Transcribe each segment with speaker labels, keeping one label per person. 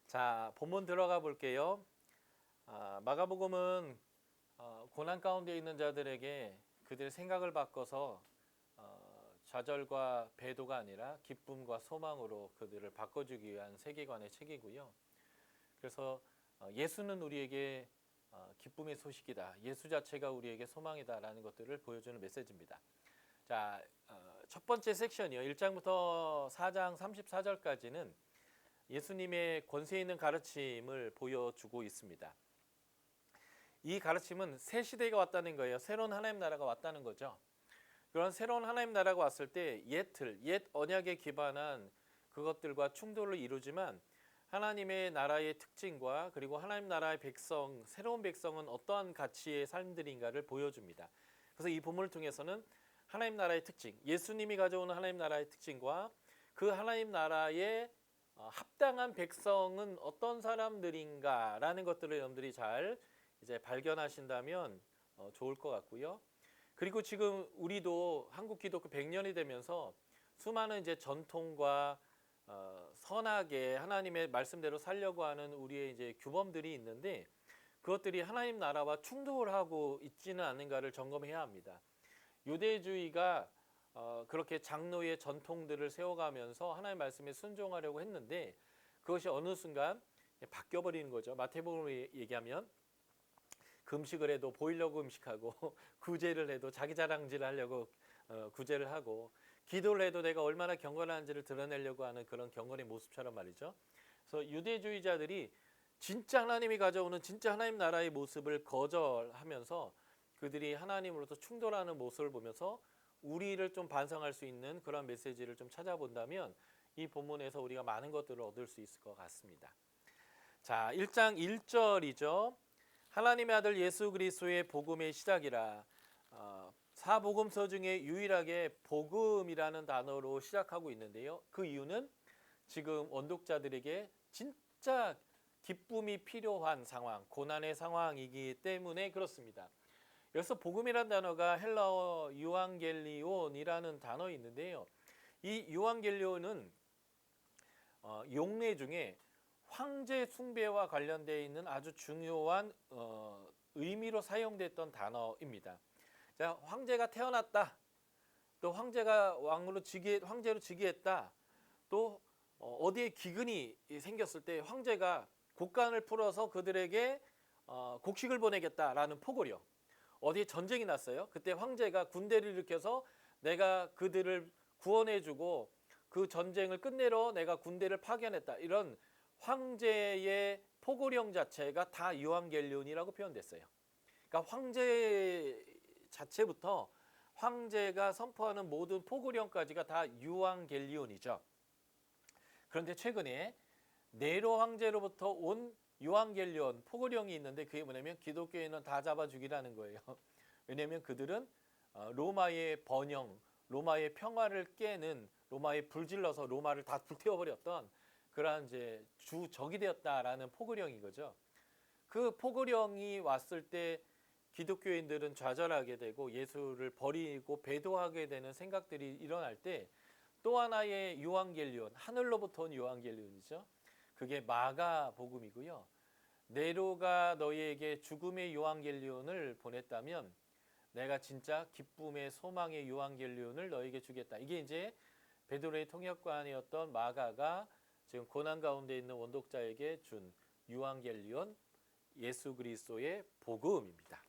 Speaker 1: 자, 본문 들어가 볼게요. 마가복음은 고난 가운데 있는 자들에게 그들의 생각을 바꿔서 좌절과 배도가 아니라 기쁨과 소망으로 그들을 바꿔주기 위한 세계관의 책이고요. 그래서 예수는 우리에게 기쁨의 소식이다. 예수 자체가 우리에게 소망이다라는 것들을 보여주는 메시지입니다. 자, 첫 번째 섹션이요. 1장부터 4장 34절까지는 예수님의 권세 있는 가르침을 보여주고 있습니다. 이 가르침은 새 시대가 왔다는 거예요. 새로운 하나님 나라가 왔다는 거죠. 그런 새로운 하나님 나라가 왔을 때 옛 언약에 기반한 그것들과 충돌을 이루지만 하나님의 나라의 특징과 그리고 하나님 나라의 백성, 새로운 백성은 어떠한 가치의 삶들인가를 보여줍니다. 그래서 이 본문을 통해서는 하나님 나라의 특징, 예수님이 가져오는 하나님 나라의 특징과 그 하나님 나라의 합당한 백성은 어떤 사람들인가라는 것들을 여러분들이 잘 이제 발견하신다면 좋을 것 같고요. 그리고 지금 우리도 한국 기독교 100년이 되면서 수많은 이제 전통과 선하게 하나님의 말씀대로 살려고 하는 우리의 이제 규범들이 있는데 그것들이 하나님 나라와 충돌하고 있지는 않은가를 점검해야 합니다. 유대주의가 그렇게 장로의 전통들을 세워가면서 하나님의 말씀에 순종하려고 했는데 그것이 어느 순간 바뀌어버리는 거죠. 마태복음으로 얘기하면 금식을 해도 보이려고 음식하고 구제를 해도 자기 자랑질을 하려고 구제를 하고 기도를 해도 내가 얼마나 경건한지를 드러내려고 하는 그런 경건의 모습처럼 말이죠. 그래서 유대주의자들이 진짜 하나님이 가져오는 진짜 하나님 나라의 모습을 거절하면서 그들이 하나님으로부터 충돌하는 모습을 보면서 우리를 좀 반성할 수 있는 그런 메시지를 좀 찾아본다면 이 본문에서 우리가 많은 것들을 얻을 수 있을 것 같습니다. 자, 1장 1절이죠. 하나님의 아들 예수 그리스도의 복음의 시작이라. 사복음서 중에 유일하게 복음이라는 단어로 시작하고 있는데요. 그 이유는 지금 원독자들에게 진짜 기쁨이 필요한 상황, 고난의 상황이기 때문에 그렇습니다. 여기서 복음이라는 단어가 헬라어 유앙겔리온이라는 단어가 있는데요. 이 유앙겔리온은 용례 중에 황제 숭배와 관련되어 있는 아주 중요한 의미로 사용됐던 단어입니다. 자, 황제가 태어났다. 또 황제가 황제로 즉위했다. 또 어디에 기근이 생겼을 때 황제가 곡간을 풀어서 그들에게 곡식을 보내겠다라는 포고령. 어디에 전쟁이 났어요. 그때 황제가 군대를 일으켜서 내가 그들을 구원해주고 그 전쟁을 끝내러 내가 군대를 파견했다. 이런 황제의 포고령 자체가 다 유앙겔리온이라고 표현됐어요. 그러니까 황제 자체부터 황제가 선포하는 모든 포고령까지가 다 유앙겔리온이죠. 그런데 최근에 네로 황제로부터 온 유앙겔리온 포고령이 있는데 그게 뭐냐면 기독교인은 다 잡아 죽이라는 거예요. 왜냐하면 그들은 로마의 번영, 로마의 평화를 깨는 로마에 불질러서 로마를 다 불태워버렸던 그러한 이제 주적이 되었다라는 포고령인 거죠. 그 포고령이 왔을 때 기독교인들은 좌절하게 되고 예수를 버리고 배도하게 되는 생각들이 일어날 때 또 하나의 유앙겔리온, 하늘로부터 온 유앙겔리온이죠. 그게 마가복음이고요. 네로가 너희에게 죽음의 유앙겔리온을 보냈다면 내가 진짜 기쁨의 소망의 유앙겔리온을 너희에게 주겠다. 이게 이제 베드로의 통역관이었던 마가가 지금 고난 가운데 있는 원독자에게 준 유앙겔리온 예수 그리스도의 복음입니다.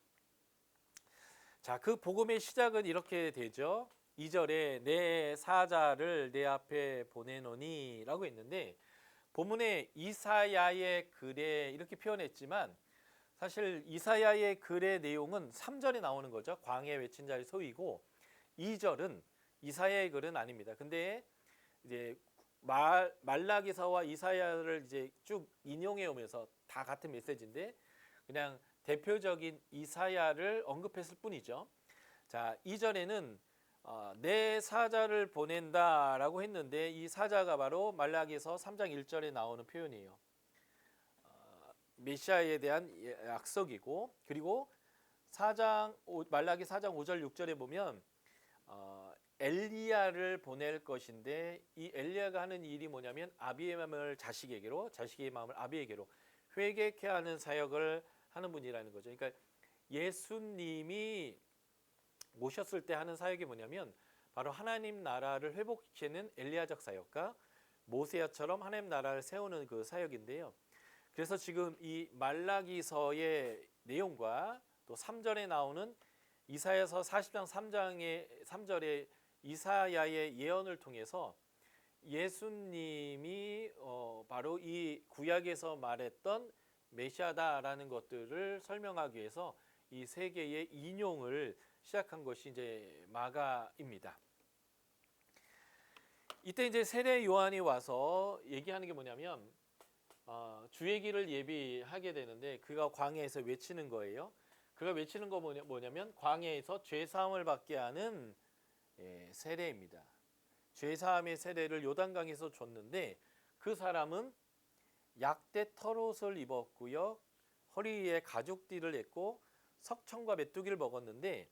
Speaker 1: 자, 그 복음의 시작은 이렇게 되죠. 2절에 내 사자를 내 앞에 보내노니 라고 했는데 본문에 이사야의 글에 이렇게 표현했지만 사실 이사야의 글의 내용은 3절에 나오는 거죠. 광야에 외친 자의 소위고 2절은 이사야의 글은 아닙니다. 근데 이제 말라기서와 이사야를 이제 쭉 인용해 오면서 다 같은 메시지인데 그냥 대표적인 이사야를 언급했을 뿐이죠. 자, 2절에는 내 사자를 보낸다라고 했는데 이 사자가 바로 말라기서 3장 1절에 나오는 표현이에요. 메시아에 대한 약속이고 그리고 말라기 4장 5절 6절에 보면 엘리야를 보낼 것인데 이 엘리야가 하는 일이 뭐냐면 아비의 마음을 자식에게로, 자식의 마음을 아비에게로 회개케 하는 사역을 하는 분이라는 거죠. 그러니까 예수님이 오셨을 때 하는 사역이 뭐냐면 바로 하나님 나라를 회복시키는 엘리야적 사역과 모세야처럼 하나님 나라를 세우는 그 사역인데요. 그래서 지금 이 말라기서의 내용과 또 3절에 나오는 이사야서 40장 3절의 이사야의 예언을 통해서 예수님이 바로 이 구약에서 말했던 메시아다라는 것들을 설명하기 위해서 이 세 개의 인용을 시작한 것이 이제 마가입니다. 이때 이제 세례 요한이 와서 얘기하는 게 뭐냐면 주의 길을 예비하게 되는데 그가 광야에서 외치는 거예요. 그가 외치는 거 뭐냐면 광야에서 죄 사함을 받게 하는 세례입니다. 죄 사함의 세례를 요단강에서 줬는데 그 사람은 약대 털옷을 입었고요. 허리에 가죽띠를 했고 석청과 메뚜기를 먹었는데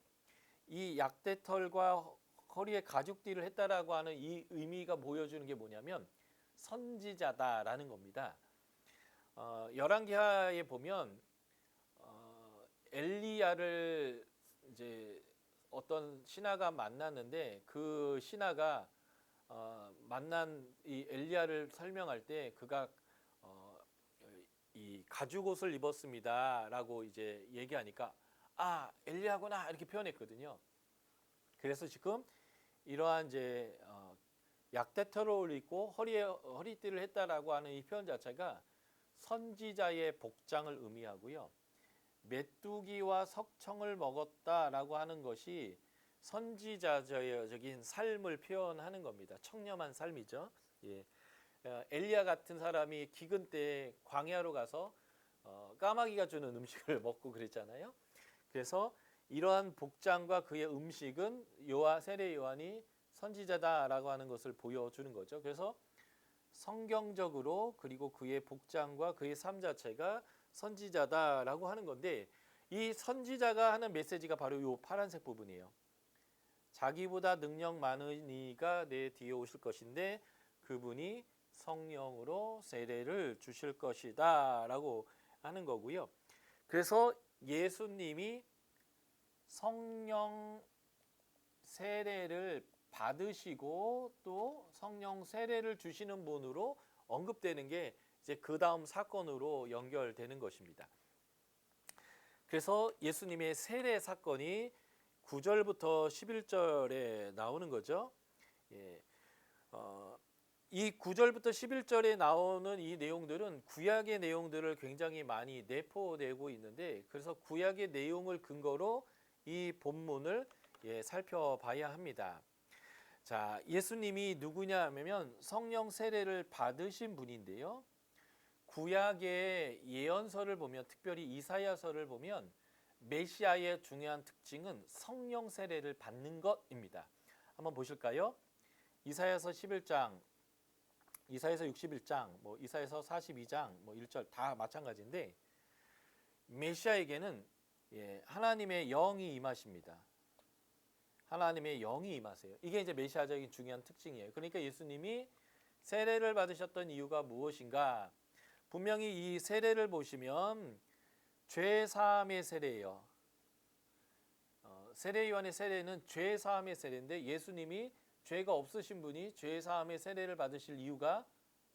Speaker 1: 이 약대 털과 허리에 가죽띠를 했다라고 하는 이 의미가 보여주는 게 뭐냐면 선지자다라는 겁니다. 열왕기하에 보면 엘리야를 이제 어떤 신하가 만났는데 그 신하가 만난 이 엘리야를 설명할 때 그가 이 가죽 옷을 입었습니다라고 이제 얘기하니까 엘리야구나 이렇게 표현했거든요. 그래서 지금 이러한 이제 약대털을 입고 허리에 허리띠를 했다라고 하는 이 표현 자체가 선지자의 복장을 의미하고요. 메뚜기와 석청을 먹었다라고 하는 것이 선지자적인 삶을 표현하는 겁니다. 청렴한 삶이죠. 예. 엘리야 같은 사람이 기근 때 광야로 가서 까마귀가 주는 음식을 먹고 그랬잖아요. 그래서 이러한 복장과 그의 음식은 세례 요한이 선지자다라고 하는 것을 보여주는 거죠. 그래서 성경적으로 그리고 그의 복장과 그의 삶 자체가 선지자다라고 하는 건데 이 선지자가 하는 메시지가 바로 이 파란색 부분이에요. 자기보다 능력 많은 이가 내 뒤에 오실 것인데 그분이 성령으로 세례를 주실 것이다 라고 하는 거고요. 그래서 예수님이 성령 세례를 받으시고 또 성령 세례를 주시는 분으로 언급되는 게 이제 그 다음 사건으로 연결되는 것입니다. 그래서 예수님의 세례 사건이 9절부터 11절에 나오는 거죠. 예. 이 9절부터 11절에 나오는 이 내용들은 구약의 내용들을 굉장히 많이 내포되고 있는데 그래서 구약의 내용을 근거로 이 본문을 살펴봐야 합니다. 자, 예수님이 누구냐 하면 성령 세례를 받으신 분인데요. 구약의 예언서를 보면 특별히 이사야서를 보면 메시아의 중요한 특징은 성령 세례를 받는 것입니다. 한번 보실까요? 이사야서 11장, 이사야서 61장, 이사야서 42장, 1절 다 마찬가지인데 메시아에게는 하나님의 영이 임하십니다. 하나님의 영이 임하세요. 이게 이제 메시아적인 중요한 특징이에요. 그러니까 예수님이 세례를 받으셨던 이유가 무엇인가? 분명히 이 세례를 보시면 죄 사함의 세례예요. 세례 요한의 세례는 죄 사함의 세례인데 예수님이 죄가 없으신 분이 죄 사함의 세례를 받으실 이유가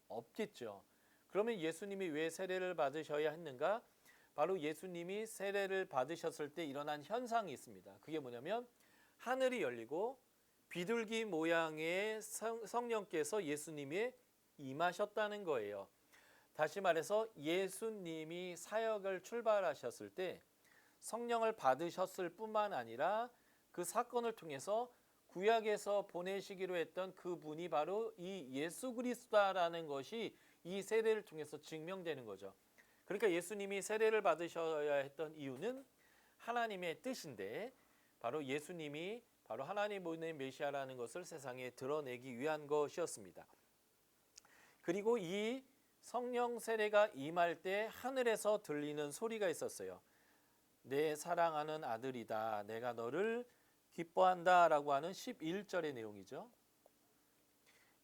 Speaker 1: 없겠죠. 그러면 예수님이 왜 세례를 받으셔야 했는가? 바로 예수님이 세례를 받으셨을 때 일어난 현상이 있습니다. 그게 뭐냐면 하늘이 열리고 비둘기 모양의 성령께서 예수님이 임하셨다는 거예요. 다시 말해서 예수님이 사역을 출발하셨을 때 성령을 받으셨을 뿐만 아니라 그 사건을 통해서 구약에서 보내시기로 했던 그분이 바로 이 예수 그리스도라는 것이 이 세례를 통해서 증명되는 거죠. 그러니까 예수님이 세례를 받으셔야 했던 이유는 하나님의 뜻인데 바로 예수님이 바로 하나님의 메시아라는 것을 세상에 드러내기 위한 것이었습니다. 그리고 이 성령 세례가 임할 때 하늘에서 들리는 소리가 있었어요. 내 사랑하는 아들이다. 내가 너를 기뻐한다라고 하는 11절의 내용이죠.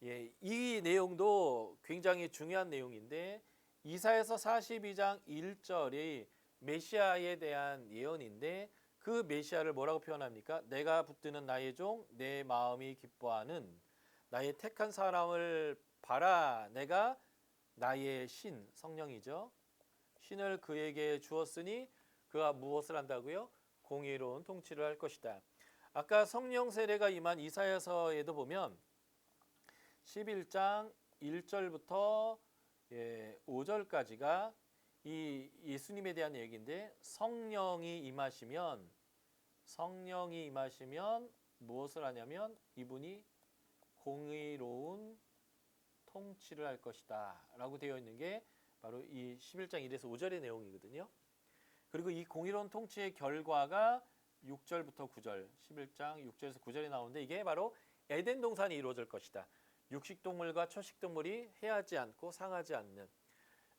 Speaker 1: 예, 이 내용도 굉장히 중요한 내용인데 이사야서 42장 1절이 메시아에 대한 예언인데 그 메시아를 뭐라고 표현합니까? 내가 붙드는 나의 종, 내 마음이 기뻐하는 나의 택한 사람을 봐라. 내가 나의 신, 성령이죠. 신을 그에게 주었으니 그가 무엇을 한다고요? 공의로운 통치를 할 것이다. 아까 성령 세례가 임한 이사야서에도 보면 11장 1절부터 5절까지가 이 예수님에 대한 얘기인데 성령이 임하시면 무엇을 하냐면 이분이 공의로운 통치를 할 것이다 라고 되어 있는 게 바로 이 11장 1에서 5절의 내용이거든요. 그리고 이 공의로운 통치의 결과가 6절부터 9절, 11장 6절에서 9절에 나오는데 이게 바로 에덴 동산이 이루어질 것이다. 육식동물과 초식동물이 해하지 않고 상하지 않는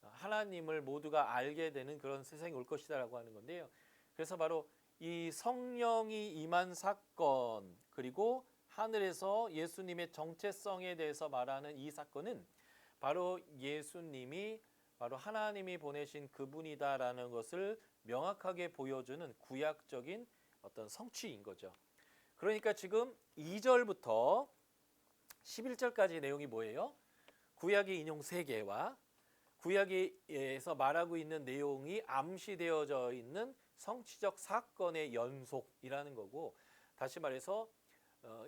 Speaker 1: 하나님을 모두가 알게 되는 그런 세상이 올 것이다 라고 하는 건데요. 그래서 바로 이 성령이 임한 사건 그리고 하늘에서 예수님의 정체성에 대해서 말하는 이 사건은 바로 예수님이 바로 하나님이 보내신 그분이다라는 것을 명확하게 보여주는 구약적인 어떤 성취인 거죠. 그러니까 지금 2절부터 11절까지 내용이 뭐예요? 구약의 인용 3개와 구약에서 말하고 있는 내용이 암시되어져 있는 성취적 사건의 연속이라는 거고, 다시 말해서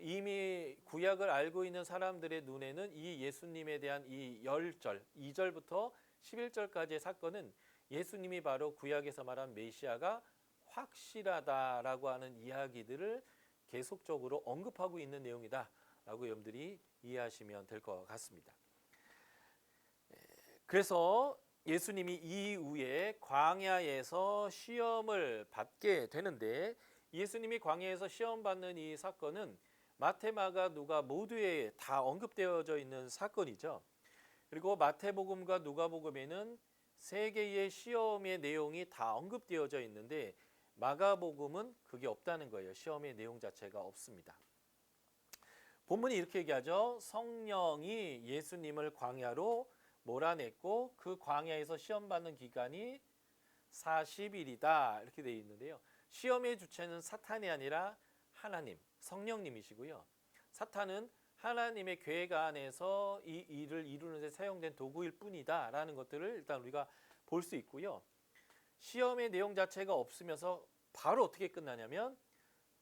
Speaker 1: 이미 구약을 알고 있는 사람들의 눈에는 이 예수님에 대한 이 10절, 2절부터 11절까지의 사건은 예수님이 바로 구약에서 말한 메시아가 확실하다라고 하는 이야기들을 계속적으로 언급하고 있는 내용이다 라고 여러분들이 이해하시면 될 것 같습니다. 그래서 예수님이 이후에 광야에서 시험을 받게 되는데, 예수님이 광야에서 시험 받는 이 사건은 마태, 마가, 누가 모두에 다 언급되어져 있는 사건이죠. 그리고 마태복음과 누가복음에는 3개의 시험의 내용이 다 언급되어져 있는데 마가복음은 그게 없다는 거예요. 시험의 내용 자체가 없습니다. 본문이 이렇게 얘기하죠. 성령이 예수님을 광야로 몰아냈고 그 광야에서 시험 받는 기간이 40일이다 이렇게 되어 있는데요. 시험의 주체는 사탄이 아니라 하나님, 성령님이시고요. 사탄은 하나님의 계획 안에서 이 일을 이루는 데 사용된 도구일 뿐이다 라는 것들을 일단 우리가 볼 수 있고요. 시험의 내용 자체가 없으면서 바로 어떻게 끝나냐면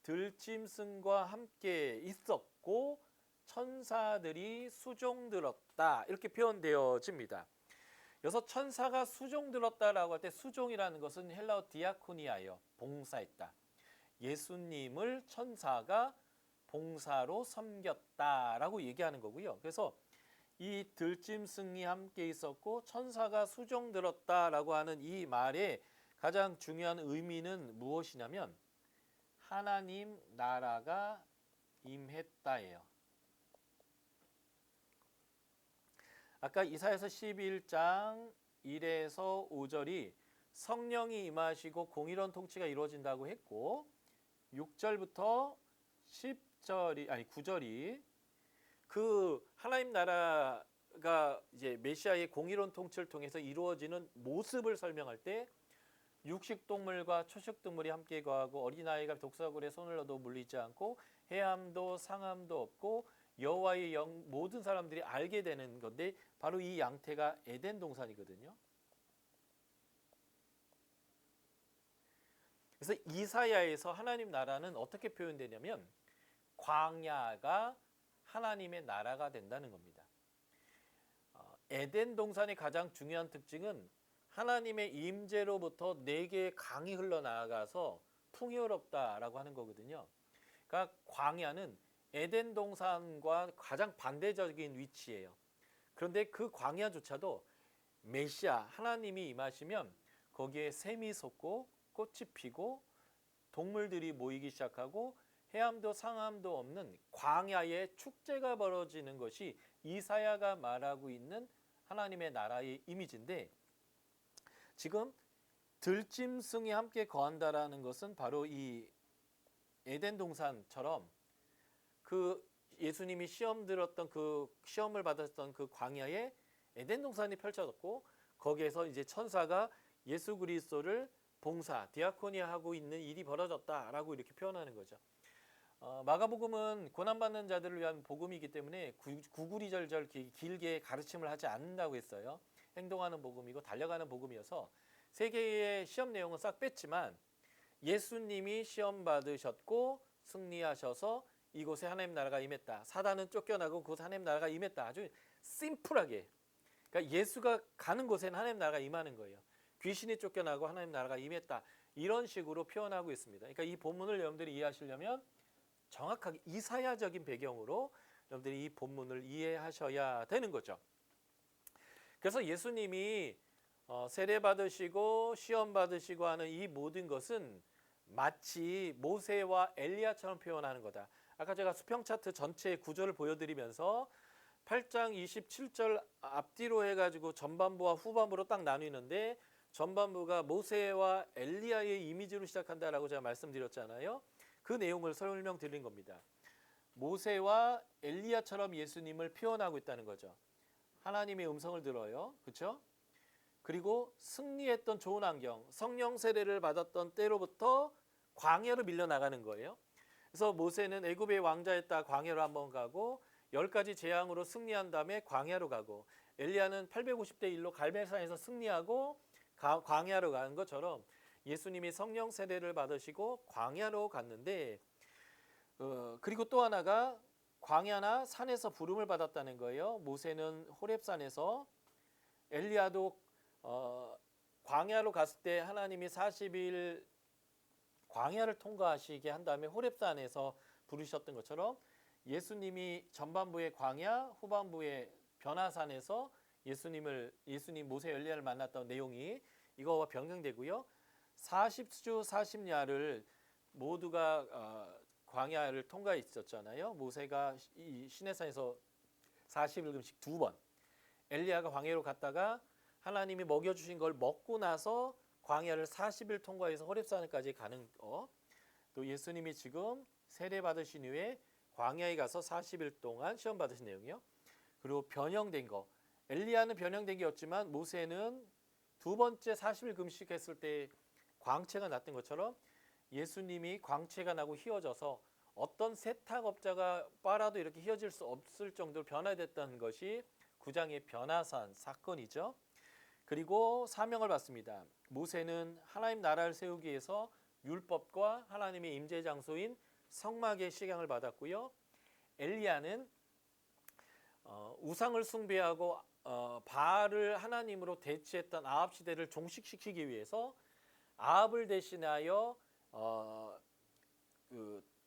Speaker 1: 들짐승과 함께 있었고 천사들이 수종들었다 이렇게 표현되어집니다. 여기서 천사가 수종들었다라고 할 때 수종이라는 것은 헬라어 디아코니아예요. 봉사했다. 예수님을 천사가 봉사로 섬겼다라고 얘기하는 거고요. 그래서 이 들짐승이 함께 있었고 천사가 수종들었다라고 하는 이 말의 가장 중요한 의미는 무엇이냐면 하나님 나라가 임했다예요. 아까 이사야서 11장 1에서 5절이 성령이 임하시고 공의로운 통치가 이루어진다고 했고 6절부터 9절이 그 하나님 나라가 이제 메시아의 공의로운 통치를 통해서 이루어지는 모습을 설명할 때 육식동물과 초식동물이 함께 거하고 어린아이가 독사굴에 손을 넣어도 물리지 않고 해함도 상함도 없고 여호와의 영 모든 사람들이 알게 되는 건데 바로 이 양태가 에덴 동산이거든요. 그래서 이사야에서 하나님 나라는 어떻게 표현되냐면 광야가 하나님의 나라가 된다는 겁니다. 에덴 동산의 가장 중요한 특징은 하나님의 임재로부터 4개의 강이 흘러나가서 풍요롭다라고 하는 거거든요. 그러니까 광야는 에덴 동산과 가장 반대적인 위치예요. 그런데 그 광야조차도 메시아 하나님이 임하시면 거기에 샘이 솟고 꽃이 피고 동물들이 모이기 시작하고 해암도 상암도 없는 광야의 축제가 벌어지는 것이 이사야가 말하고 있는 하나님의 나라의 이미지인데, 지금 들짐승이 함께 거한다라는 것은 바로 이 에덴 동산처럼 그 예수님이 시험 들었던 그 시험을 받았던 그 광야에 에덴 동산이 펼쳐졌고 거기에서 이제 천사가 예수 그리스도를 봉사, 디아코니하고 있는 일이 벌어졌다라고 이렇게 표현하는 거죠. 마가복음은 고난받는 자들을 위한 복음이기 때문에 구구리절절 길게 가르침을 하지 않는다고 했어요. 행동하는 복음이고 달려가는 복음이어서 세 개의 시험 내용은 싹 뺐지만 예수님이 시험 받으셨고 승리하셔서 이곳에 하나님 나라가 임했다. 사단은 쫓겨나고 그곳에 하나님 나라가 임했다. 아주 심플하게. 그러니까 예수가 가는 곳에는 하나님 나라가 임하는 거예요. 귀신이 쫓겨나고 하나님 나라가 임했다. 이런 식으로 표현하고 있습니다. 그러니까 이 본문을 여러분들이 이해하시려면 정확하게 이사야적인 배경으로 여러분들이 이 본문을 이해하셔야 되는 거죠. 그래서 예수님이 세례 받으시고 시험 받으시고 하는 이 모든 것은 마치 모세와 엘리야처럼 표현하는 거다. 아까 제가 수평 차트 전체의 구조를 보여드리면서 8장 27절 앞뒤로 해가지고 전반부와 후반부로 딱 나뉘는데 전반부가 모세와 엘리야의 이미지로 시작한다라고 제가 말씀드렸잖아요. 그 내용을 설명드린 겁니다. 모세와 엘리야처럼 예수님을 표현하고 있다는 거죠. 하나님의 음성을 들어요. 그렇죠? 그리고 승리했던 좋은 환경, 성령 세례를 받았던 때로부터 광야로 밀려나가는 거예요. 그래서 모세는 애굽의 왕자였다 광야로 한번 가고 10가지 재앙으로 승리한 다음에 광야로 가고 엘리야는 850대 1로 갈멜산에서 승리하고 광야로 가는 것처럼 예수님이 성령 세례를 받으시고 광야로 갔는데 그리고 또 하나가 광야나 산에서 부름을 받았다는 거예요. 모세는 호렙산에서 엘리야도 광야로 갔을 때 하나님이 40일 광야를 통과하시게 한 다음에 호렙산에서 부르셨던 것처럼 예수님이 전반부의 광야, 후반부의 변화산에서 예수님 모세 엘리야를 만났던 내용이 이거와 변경되고요. 40주 40야를 모두가 광야를 통과해 있었잖아요. 모세가 이 시내산에서 40일금씩 2번, 엘리야가 광야로 갔다가 하나님이 먹여주신 걸 먹고 나서 광야를 40일 통과해서 호렙산까지 가는 거. 또 예수님이 지금 세례 받으신 후에 광야에 가서 40일 동안 시험 받으신 내용이요. 그리고 변형된 거. 엘리야는 변형된 게 없지만 모세는 두 번째 40일 금식했을 때 광채가 났던 것처럼 예수님이 광채가 나고 휘어져서 어떤 세탁업자가 빨아도 이렇게 휘어질 수 없을 정도로 변화됐던 것이 9장의 변화산 사건이죠. 그리고 사명을 받습니다. 모세는 하나님 나라를 세우기 위해서 율법과 하나님의 임재 장소인 성막의 시경을 받았고요. 엘리야는 우상을 숭배하고 바알을 하나님으로 대치했던 아합 시대를 종식시키기 위해서 아합을 대신하여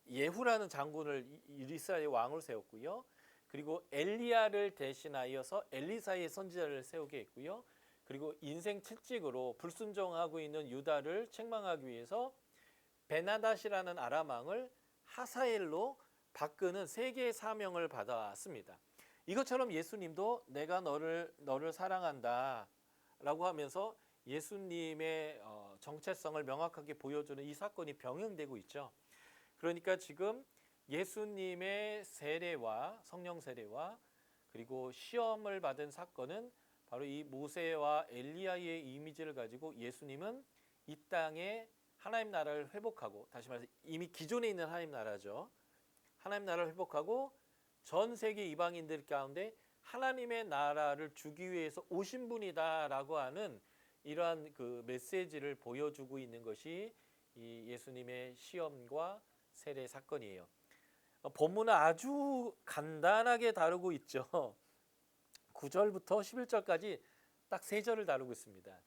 Speaker 1: 예후라는 장군을 이스라엘 왕으로 세웠고요. 그리고 엘리야를 대신하여서 엘리사의 선지자를 세우게 했고요. 그리고 인생 채찍으로 불순종하고 있는 유다를 책망하기 위해서 베나닷이라는 아람 왕을 하사엘로 바꾸는 세 개의 사명을 받았습니다. 이것처럼 예수님도 내가 너를 사랑한다 라고 하면서 예수님의 정체성을 명확하게 보여주는 이 사건이 병행되고 있죠. 그러니까 지금 예수님의 세례와 성령 세례와 그리고 시험을 받은 사건은 바로 이 모세와 엘리야의 이미지를 가지고 예수님은 이 땅에 하나님 나라를 회복하고, 다시 말해서 이미 기존에 있는 하나님 나라죠. 하나님 나라를 회복하고 전 세계 이방인들 가운데 하나님의 나라를 주기 위해서 오신 분이다라고 하는 이러한 그 메시지를 보여주고 있는 것이 이 예수님의 시험과 세례 사건이에요. 본문은 아주 간단하게 다루고 있죠. 9절부터 11절까지 딱 3절을 다루고 있습니다.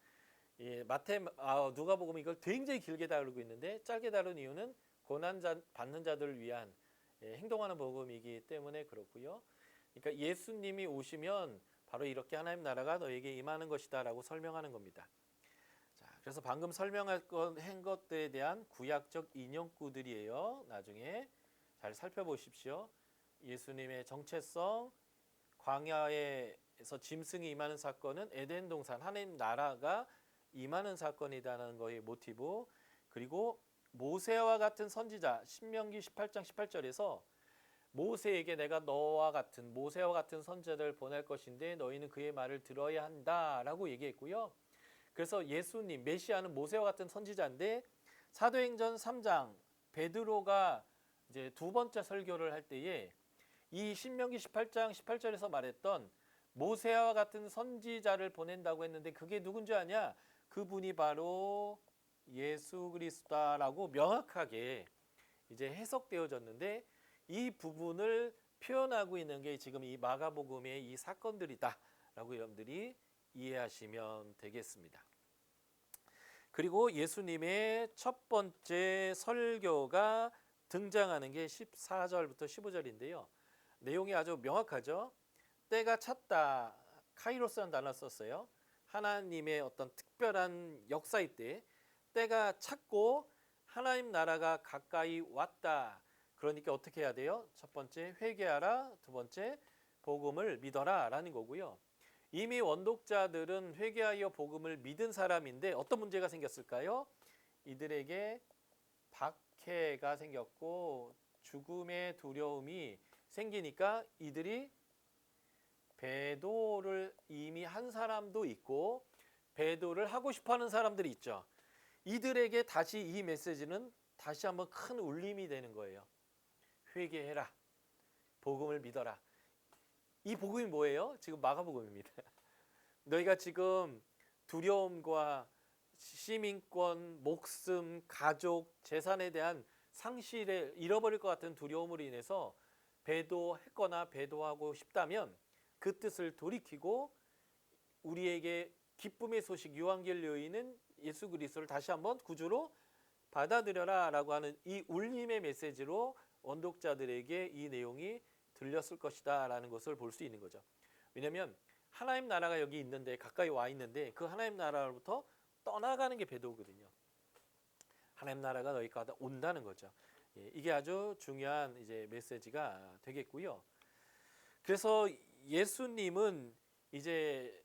Speaker 1: 예, 누가복음 이걸 굉장히 길게 다루고 있는데 짧게 다룬 이유는 고난 받는 자들을 위한 행동하는 복음이기 때문에 그렇고요. 그러니까 예수님이 오시면 바로 이렇게 하나님 나라가 너에게 임하는 것이다라고 설명하는 겁니다. 자, 그래서 방금 설명한 것들에 대한 구약적 인용구들이에요. 나중에 잘 살펴보십시오. 예수님의 정체성, 광야에서 짐승이 임하는 사건은 에덴 동산 하나님 나라가 임하는 사건이라는 거의 모티브, 그리고 모세와 같은 선지자, 신명기 18장 18절에서 모세에게 내가 너와 같은 모세와 같은 선지자를 보낼 것인데 너희는 그의 말을 들어야 한다라고 얘기했고요. 그래서 예수님 메시아는 모세와 같은 선지자인데 사도행전 3장 베드로가 이제 두 번째 설교를 할 때에 이 신명기 18장 18절에서 말했던 모세와 같은 선지자를 보낸다고 했는데 그게 누군지 아냐? 그분이 바로 예수 그리스도라고 명확하게 이제 해석되어졌는데 이 부분을 표현하고 있는 게 지금 이 마가복음의 이 사건들이다라고 여러분들이 이해하시면 되겠습니다. 그리고 예수님의 첫 번째 설교가 등장하는 게 14절부터 15절인데요. 내용이 아주 명확하죠. 때가 찼다. 카이로스라는 단어를 썼어요. 하나님의 어떤 특별한 역사일 때 때가 찼고 하나님 나라가 가까이 왔다. 그러니까 어떻게 해야 돼요? 첫 번째 회개하라. 두 번째 복음을 믿어라 라는 거고요. 이미 원독자들은 회개하여 복음을 믿은 사람인데 어떤 문제가 생겼을까요? 이들에게 박해가 생겼고 죽음의 두려움이 생기니까 이들이 배도를 이미 한 사람도 있고 배도를 하고 싶어하는 사람들이 있죠. 이들에게 다시 이 메시지는 다시 한번 큰 울림이 되는 거예요. 회개해라. 복음을 믿어라. 이 복음이 뭐예요? 지금 마가복음입니다. 너희가 지금 두려움과 시민권, 목숨, 가족, 재산에 대한 상실에 잃어버릴 것 같은 두려움으로 인해서 배도했거나 배도하고 싶다면 그 뜻을 돌이키고 우리에게 기쁨의 소식 유한겔리오인은 예수 그리스도를 다시 한번 구주로 받아들여라 라고 하는 이 울림의 메시지로 원독자들에게 이 내용이 들렸을 것이다 라는 것을 볼 수 있는 거죠. 왜냐하면 하나님 나라가 여기 있는데 가까이 와 있는데 그 하나님 나라로부터 떠나가는 게 배도거든요. 하나님 나라가 너희까지 온다는 거죠. 이게 아주 중요한 이제 메시지가 되겠고요. 그래서 예수님은 이제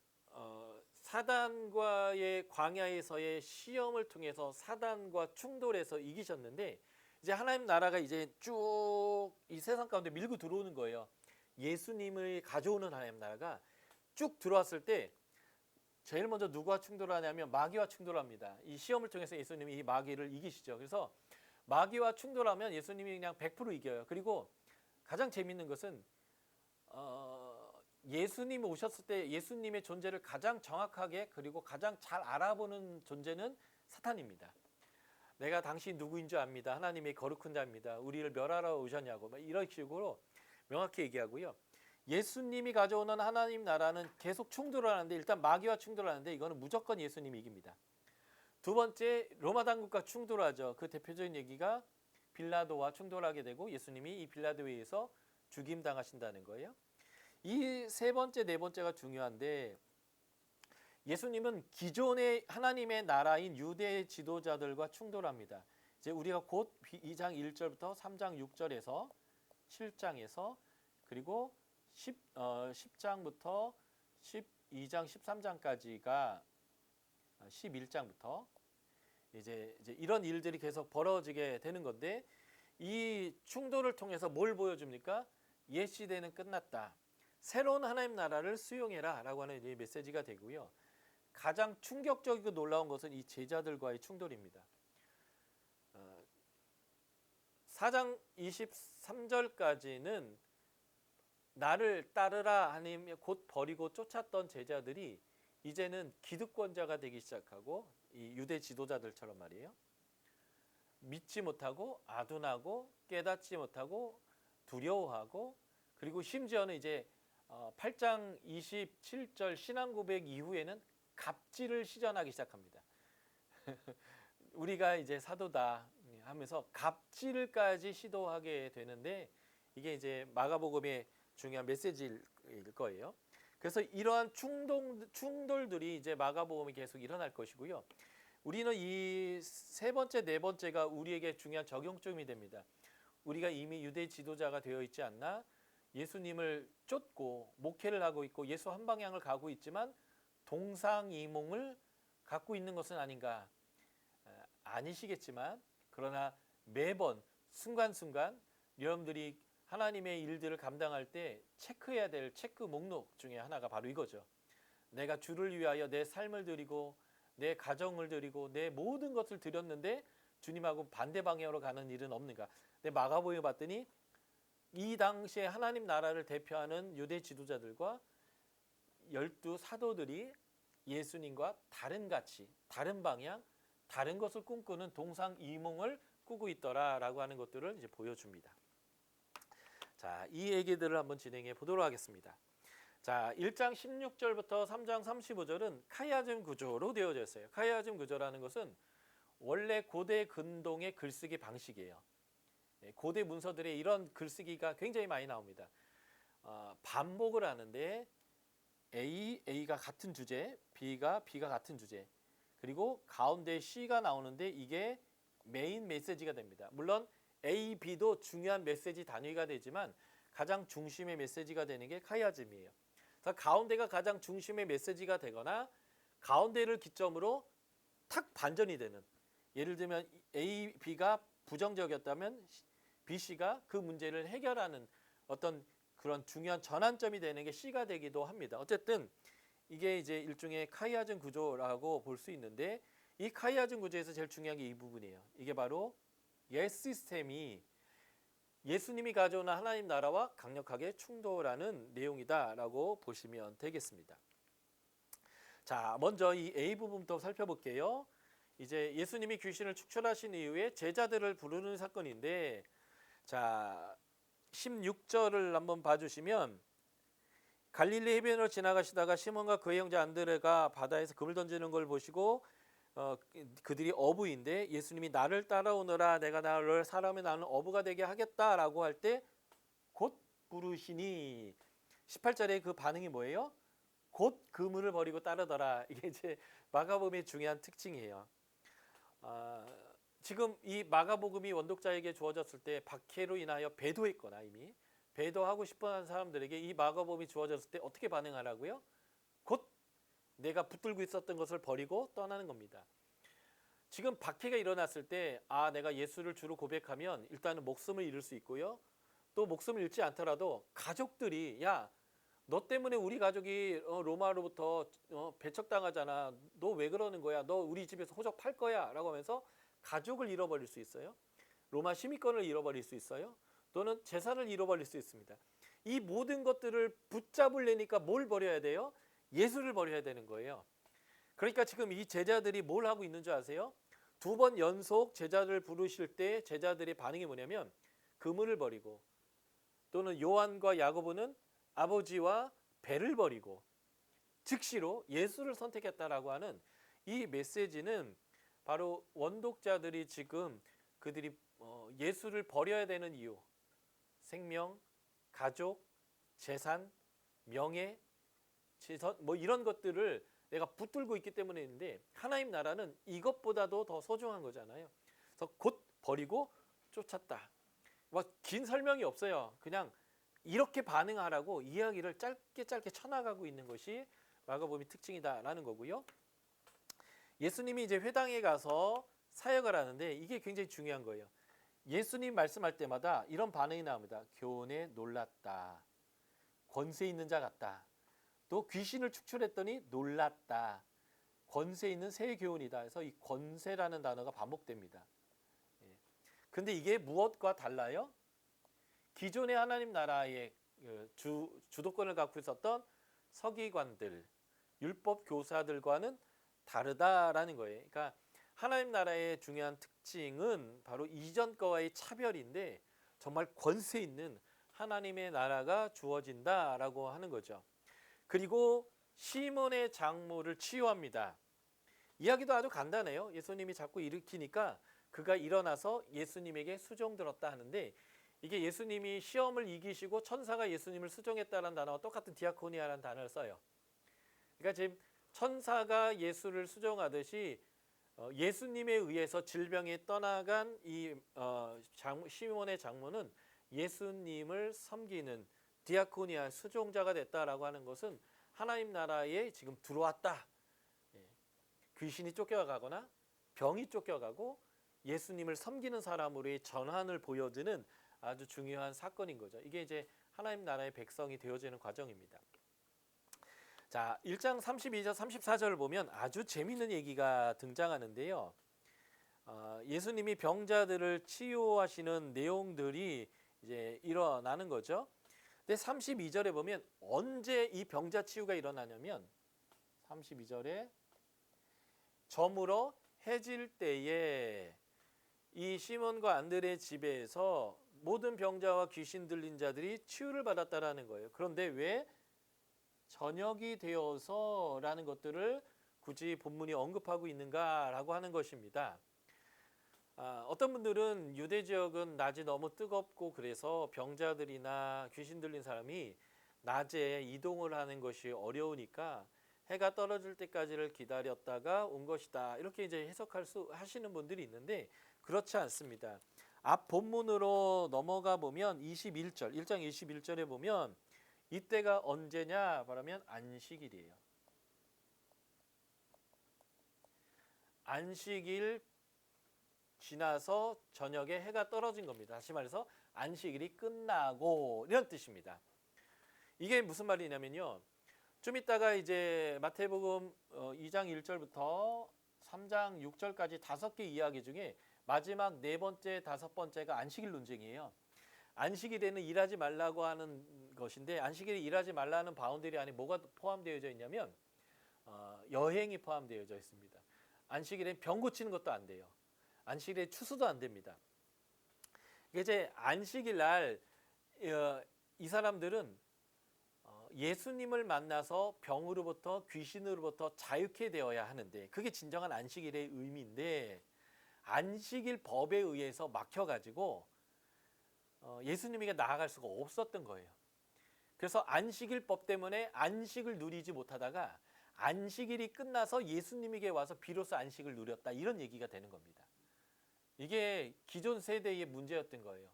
Speaker 1: 사단과의 광야에서의 시험을 통해서 사단과 충돌해서 이기셨는데 이제 하나님 나라가 이제 쭉 이 세상 가운데 밀고 들어오는 거예요. 예수님을 가져오는 하나님 나라가 쭉 들어왔을 때 제일 먼저 누구와 충돌하냐면 마귀와 충돌합니다. 이 시험을 통해서 예수님이 이 마귀를 이기시죠. 그래서 마귀와 충돌하면 예수님이 그냥 100% 이겨요. 그리고 가장 재밌는 것은 예수님이 오셨을 때 예수님의 존재를 가장 정확하게 그리고 가장 잘 알아보는 존재는 사탄입니다. 내가 당신 누구인 줄 압니다. 하나님의 거룩한 자입니다. 우리를 멸하러 오셨냐고 이런 식으로 명확히 얘기하고요. 예수님이 가져오는 하나님 나라는 계속 충돌하는데 일단 마귀와 충돌하는데 이거는 무조건 예수님이 이깁니다. 두 번째 로마 당국과 충돌하죠. 그 대표적인 얘기가 빌라도와 충돌하게 되고 예수님이 이 빌라도에 의해서 죽임당하신다는 거예요. 이 세 번째 네 번째가 중요한데 예수님은 기존의 하나님의 나라인 유대 지도자들과 충돌합니다. 이제 우리가 곧 2장 1절부터 3장 6절에서 7장에서 그리고 10장부터 12장 13장까지가 11장부터 이제 이런 일들이 계속 벌어지게 되는 건데 이 충돌을 통해서 뭘 보여줍니까? 옛 시대는 끝났다. 새로운 하나님 나라를 수용해라 라고 하는 이 메시지가 되고요. 가장 충격적이고 놀라운 것은 이 제자들과의 충돌입니다. 4장 23절까지는 나를 따르라 하니 곧 버리고 쫓았던 제자들이 이제는 기득권자가 되기 시작하고 이 유대 지도자들처럼 말이에요. 믿지 못하고 아둔하고 깨닫지 못하고 두려워하고 그리고 심지어는 이제 8장 27절 신앙 고백 이후에는 갑질을 시전하기 시작합니다. 우리가 이제 사도다 하면서 갑질까지 시도하게 되는데 이게 이제 마가복음의 중요한 메시지일 거예요. 그래서 이러한 충돌들이 이제 마가복음이 계속 일어날 것이고요. 우리는 이 세 번째, 네 번째가 우리에게 중요한 적용점이 됩니다. 우리가 이미 유대 지도자가 되어 있지 않나? 예수님을 쫓고 목회를 하고 있고 예수 한 방향을 가고 있지만 동상이몽을 갖고 있는 것은 아닌가? 아니시겠지만 그러나 매번 순간순간 여러분들이 하나님의 일들을 감당할 때 체크해야 될 체크 목록 중에 하나가 바로 이거죠. 내가 주를 위하여 내 삶을 드리고 내 가정을 드리고 내 모든 것을 드렸는데 주님하고 반대 방향으로 가는 일은 없는가. 근데 마가복음에 봤더니 이 당시에 하나님 나라를 대표하는 유대 지도자들과 12 사도들이 예수님과 다른 가치, 다른 방향, 다른 것을 꿈꾸는 동상이몽을 꾸고 있더라라고 하는 것들을 이제 보여줍니다. 자, 이 얘기들을 한번 진행해 보도록 하겠습니다. 자, 1장 16절부터 3장 35절은 카이아즘 구조로 되어져 있어요. 카이아즘 구조라는 것은 원래 고대 근동의 글쓰기 방식이에요. 고대 문서들에 이런 글쓰기가 굉장히 많이 나옵니다. 반복을 하는데 A가 같은 주제, B가 같은 주제, 그리고 가운데 C가 나오는데 이게 메인 메시지가 됩니다. 물론 A, B도 중요한 메시지 단위가 되지만 가장 중심의 메시지가 되는 게 카이아즘이에요. 그래서 가운데가 가장 중심의 메시지가 되거나 가운데를 기점으로 탁 반전이 되는, 예를 들면 A, B가 부정적이었다면 B, C가 그 문제를 해결하는 어떤 그런 중요한 전환점이 되는 게 C가 되기도 합니다. 어쨌든 이게 이제 일종의 카이아즘 구조라고 볼 수 있는데 이 카이아즘 구조에서 제일 중요한 게 이 부분이에요. 이게 바로 옛 시스템이 예수님이 가져오는 하나님 나라와 강력하게 충돌하는 내용이다라고 보시면 되겠습니다. 자, 먼저 이 A 부분부터 살펴볼게요. 이제 예수님이 귀신을 축출하신 이후에 제자들을 부르는 사건인데, 자 16절을 한번 봐주시면 갈릴리 해변으로 지나가시다가 시몬과 그의 형제 안드레가 바다에서 금을 던지는 걸 보시고 그들이 어부인데 예수님이 나를 따라오너라 내가 나를 사람의 나는 어부가 되게 하겠다라고 할 때 곧 부르시니 18절에 그 반응이 뭐예요? 곧 그물을 버리고 따르더라. 이게 이제 마가복음의 중요한 특징이에요. 지금 이 마가복음이 원독자에게 주어졌을 때 박해로 인하여 배도했거나 이미 배도하고 싶어하는 사람들에게 이 마가복음이 주어졌을 때 어떻게 반응하라고요? 곧 내가 붙들고 있었던 것을 버리고 떠나는 겁니다. 지금 박해가 일어났을 때 내가 예수를 주로 고백하면 일단은 목숨을 잃을 수 있고요. 또 목숨을 잃지 않더라도 가족들이 너 때문에 우리 가족이 로마로부터 배척당하잖아. 너 왜 그러는 거야? 너 우리 집에서 호적 팔 거야 라고 하면서 가족을 잃어버릴 수 있어요. 로마 시민권을 잃어버릴 수 있어요. 또는 재산을 잃어버릴 수 있습니다. 이 모든 것들을 붙잡으려니까 뭘 버려야 돼요? 예수를 버려야 되는 거예요. 그러니까 지금 이 제자들이 뭘 하고 있는 줄 아세요? 2번 연속 제자를 부르실 때 제자들의 반응이 뭐냐면 그물을 버리고, 또는 요한과 야고보는 아버지와 배를 버리고 즉시로 예수를 선택했다라고 하는 이 메시지는 바로 원독자들이 지금 그들이 예수를 버려야 되는 이유, 생명, 가족, 재산, 명예, 지선 뭐 이런 것들을 내가 붙들고 있기 때문인데 하나님 나라는 이것보다도 더 소중한 거잖아요. 그래서 곧 버리고 쫓았다. 긴 설명이 없어요. 그냥 이렇게 반응하라고 이야기를 짧게 쳐나가고 있는 것이 마가복음의 특징이다라는 거고요. 예수님이 이제 회당에 가서 사역을 하는데 이게 굉장히 중요한 거예요. 예수님 말씀할 때마다 이런 반응이 나옵니다. 교훈에 놀랐다. 권세 있는 자 같다. 또 귀신을 축출했더니 놀랐다. 권세 있는 새 교훈이다. 해서 이 권세라는 단어가 반복됩니다. 근데 이게 무엇과 달라요? 기존의 하나님 나라의 주도권을 갖고 있었던 서기관들, 율법 교사들과는 다르다라는 거예요. 그러니까 하나님 나라의 중요한 특징은 바로 이전 거와의 차별인데 정말 권세 있는 하나님의 나라가 주어진다라고 하는 거죠. 그리고 시몬의 장모를 치유합니다. 이야기도 아주 간단해요. 예수님이 자꾸 일으키니까 그가 일어나서 예수님에게 수종들었다 하는데, 이게 예수님이 시험을 이기시고 천사가 예수님을 수종했다는 단어와 똑같은 디아코니아라는 단어를 써요. 그러니까 지금 천사가 예수를 수종하듯이 예수님에 의해서 질병이 떠나간 이 시몬의 장모는 예수님을 섬기는 디아코니아 수종자가 됐다라고 하는 것은 하나님 나라에 지금 들어왔다. 귀신이 쫓겨가거나 병이 쫓겨가고 예수님을 섬기는 사람으로의 전환을 보여주는 아주 중요한 사건인 거죠. 이게 이제 하나님 나라의 백성이 되어지는 과정입니다. 자, 1장 32절 34절을 보면 아주 재미있는 얘기가 등장하는데요. 예수님이 병자들을 치유하시는 내용들이 이제 일어나는 거죠. 근데 32절에 보면 언제 이 병자 치유가 일어나냐면 32절에 저물어 해질 때에 이 시몬과 안드레 집에서 모든 병자와 귀신 들린 자들이 치유를 받았다라는 거예요. 그런데 왜 저녁이 되어서라는 것들을 굳이 본문이 언급하고 있는가라고 하는 것입니다. 어떤 분들은 유대 지역은 낮이 너무 뜨겁고 그래서 병자들이나 귀신 들린 사람이 낮에 이동을 하는 것이 어려우니까 해가 떨어질 때까지를 기다렸다가 온 것이다. 이렇게 이제 하시는 분들이 있는데 그렇지 않습니다. 앞 본문으로 넘어가 보면 21절, 1장 21절에 보면 이때가 언제냐? 말하면 안식일이에요. 안식일 지나서 저녁에 해가 떨어진 겁니다. 다시 말해서 안식일이 끝나고 이런 뜻입니다. 이게 무슨 말이냐면요. 좀 이따가 이제 마태복음 2장 1절부터 3장 6절까지 5개 이야기 중에 마지막 4번째, 5번째가 안식일 논쟁이에요. 안식일에는 일하지 말라고 하는 것인데 안식일에 일하지 말라는 바운더리 안에 뭐가 포함되어져 있냐면 여행이 포함되어져 있습니다. 안식일에 병 고치는 것도 안 돼요. 안식일에 추수도 안 됩니다. 이제 안식일 날 이 사람들은 예수님을 만나서 병으로부터 귀신으로부터 자유케 되어야 하는데 그게 진정한 안식일의 의미인데 안식일 법에 의해서 막혀가지고 예수님에게 나아갈 수가 없었던 거예요. 그래서 안식일법 때문에 안식을 누리지 못하다가 안식일이 끝나서 예수님에게 와서 비로소 안식을 누렸다 이런 얘기가 되는 겁니다. 이게 기존 세대의 문제였던 거예요.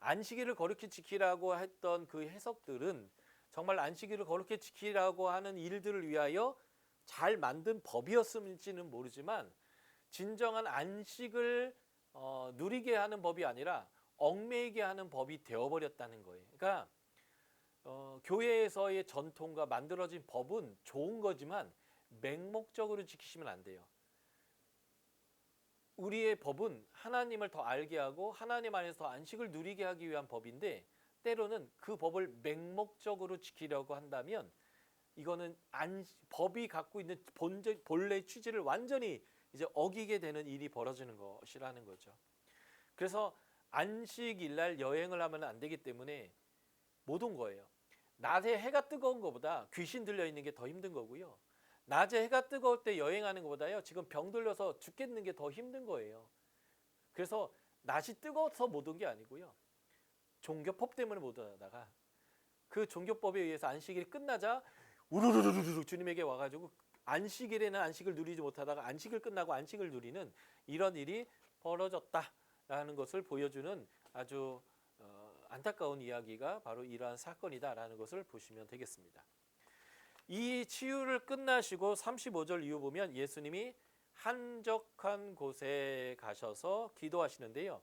Speaker 1: 안식일을 거룩히 지키라고 했던 그 해석들은 정말 안식일을 거룩히 지키라고 하는 일들을 위하여 잘 만든 법이었을지는 모르지만 진정한 안식을 누리게 하는 법이 아니라 얽매이게 하는 법이 되어버렸다는 거예요. 그러니까 교회에서의 전통과 만들어진 법은 좋은 거지만 맹목적으로 지키시면 안 돼요. 우리의 법은 하나님을 더 알게 하고 하나님 안에서 더 안식을 누리게 하기 위한 법인데 때로는 그 법을 맹목적으로 지키려고 한다면 이거는 법이 갖고 있는 본래 취지를 완전히 이제 어기게 되는 일이 벌어지는 것이라는 거죠. 그래서 안식일 날 여행을 하면 안 되기 때문에 못 온 거예요. 낮에 해가 뜨거운 것보다 귀신 들려 있는 게 더 힘든 거고요. 낮에 해가 뜨거울 때 여행하는 것보다요. 지금 병 들려서 죽겠는 게 더 힘든 거예요. 그래서 낮이 뜨거워서 못 온 게 아니고요. 종교법 때문에 못 오다가 그 종교법에 의해서 안식일이 끝나자 우르르르르 주님에게 와가지고 안식일에는 안식을 누리지 못하다가 안식일 끝나고 안식을 누리는 이런 일이 벌어졌다라는 것을 보여주는 아주 안타까운 이야기가 바로 이러한 사건이다라는 것을 보시면 되겠습니다. 이 치유를 끝나시고 35절 이후 보면 예수님이 한적한 곳에 가셔서 기도하시는데요.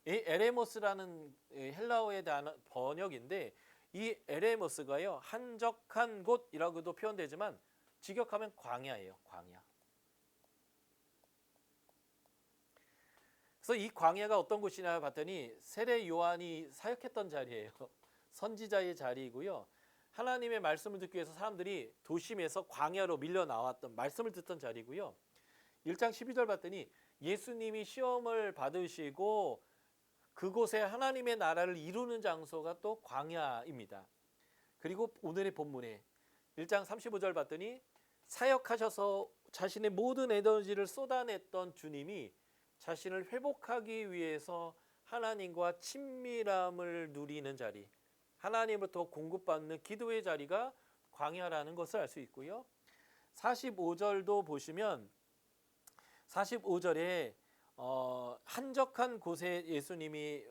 Speaker 1: 이 에레모스라는 헬라어에 대한 번역인데 이 에레모스가요 한적한 곳이라고도 표현되지만 직역하면 광야예요. 광야. 그래서 이 광야가 어떤 곳이냐 봤더니 세례 요한이 사역했던 자리예요. 선지자의 자리이고요. 하나님의 말씀을 듣기 위해서 사람들이 도심에서 광야로 밀려 나왔던 말씀을 듣던 자리고요. 1장 12절 봤더니 예수님이 시험을 받으시고 그곳에 하나님의 나라를 이루는 장소가 또 광야입니다. 그리고 오늘의 본문에 1장 35절 봤더니 사역하셔서 자신의 모든 에너지를 쏟아냈던 주님이 자신을 회복하기 위해서 하나님과 친밀함을 누리는 자리, 하나님으로부터 공급받는 기도의 자리가 광야라는 것을 알 수 있고요. 45절도 보시면 45절에 한적한 곳에 예수님이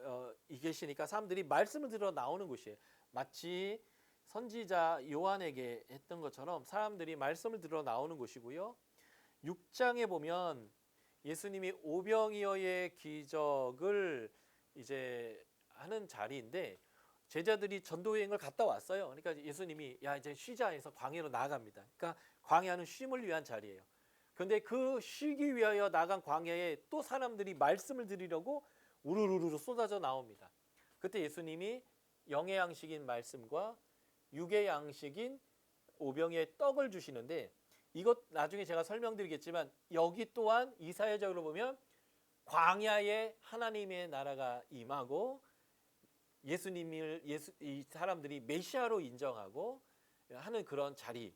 Speaker 1: 계시니까 사람들이 말씀을 들어 나오는 곳이에요. 마치 선지자 요한에게 했던 것처럼 사람들이 말씀을 들어 나오는 곳이고요. 6장에 보면 예수님이 오병이어의 기적을 이제 하는 자리인데 제자들이 전도 여행을 갔다 왔어요. 그러니까 예수님이 야 이제 쉬자 해서 광야로 나아갑니다. 그러니까 광야는 쉼을 위한 자리예요. 그런데 그 쉬기 위하여 나간 광야에 또 사람들이 말씀을 들으려고 우르르르 쏟아져 나옵니다. 그때 예수님이 영의 양식인 말씀과 육의 양식인 오병이의 떡을 주시는데 이것 나중에 제가 설명드리겠지만 여기 또한 이사야적으로 보면 광야에 하나님의 나라가 임하고 예수님을 이 사람들이 메시아로 인정하고 하는 그런 자리.